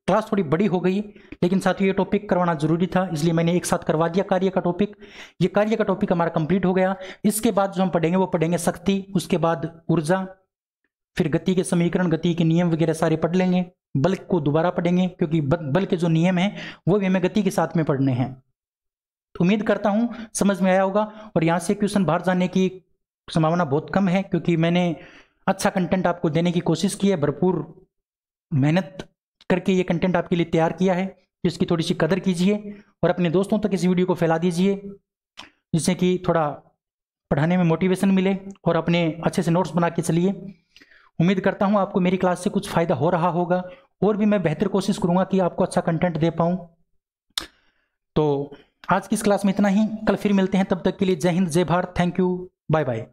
क्लास थोड़ी बड़ी हो गई, लेकिन साथियों ये टॉपिक करवाना जरूरी था, इसलिए मैंने एक साथ करवा दिया कार्य का टॉपिक। ये कार्य का टॉपिक हमारा कंप्लीट हो गया। इसके बाद जो हम पढ़ेंगे वो पढ़ेंगे शक्ति, उसके बाद ऊर्जा, फिर गति के समीकरण, गति के नियम वगैरह सारे पढ़ लेंगे। बल को दोबारा पढ़ेंगे, क्योंकि बल के जो नियम हैं वो भी हमें गति के साथ में पढ़ने हैं। तो उम्मीद करता हूं समझ में आया होगा, और यहाँ से क्वेश्चन बाहर जाने की संभावना बहुत कम है, क्योंकि मैंने अच्छा कंटेंट आपको देने की कोशिश की है, भरपूर मेहनत करके ये कंटेंट आपके लिए तैयार किया है। इसकी थोड़ी सी कदर कीजिए और अपने दोस्तों तक इस वीडियो को फैला दीजिए, जिससे कि थोड़ा पढ़ाने में मोटिवेशन मिले और अपने अच्छे से नोट्स बना के चलिए। उम्मीद करता हूँ आपको मेरी क्लास से कुछ फ़ायदा हो रहा होगा, और भी मैं बेहतर कोशिश करूँगा कि आपको अच्छा कंटेंट दे पाऊँ। तो आज की इस क्लास में इतना ही, कल फिर मिलते हैं, तब तक के लिए जय हिंद, जय Bharat, thank you, bye bye.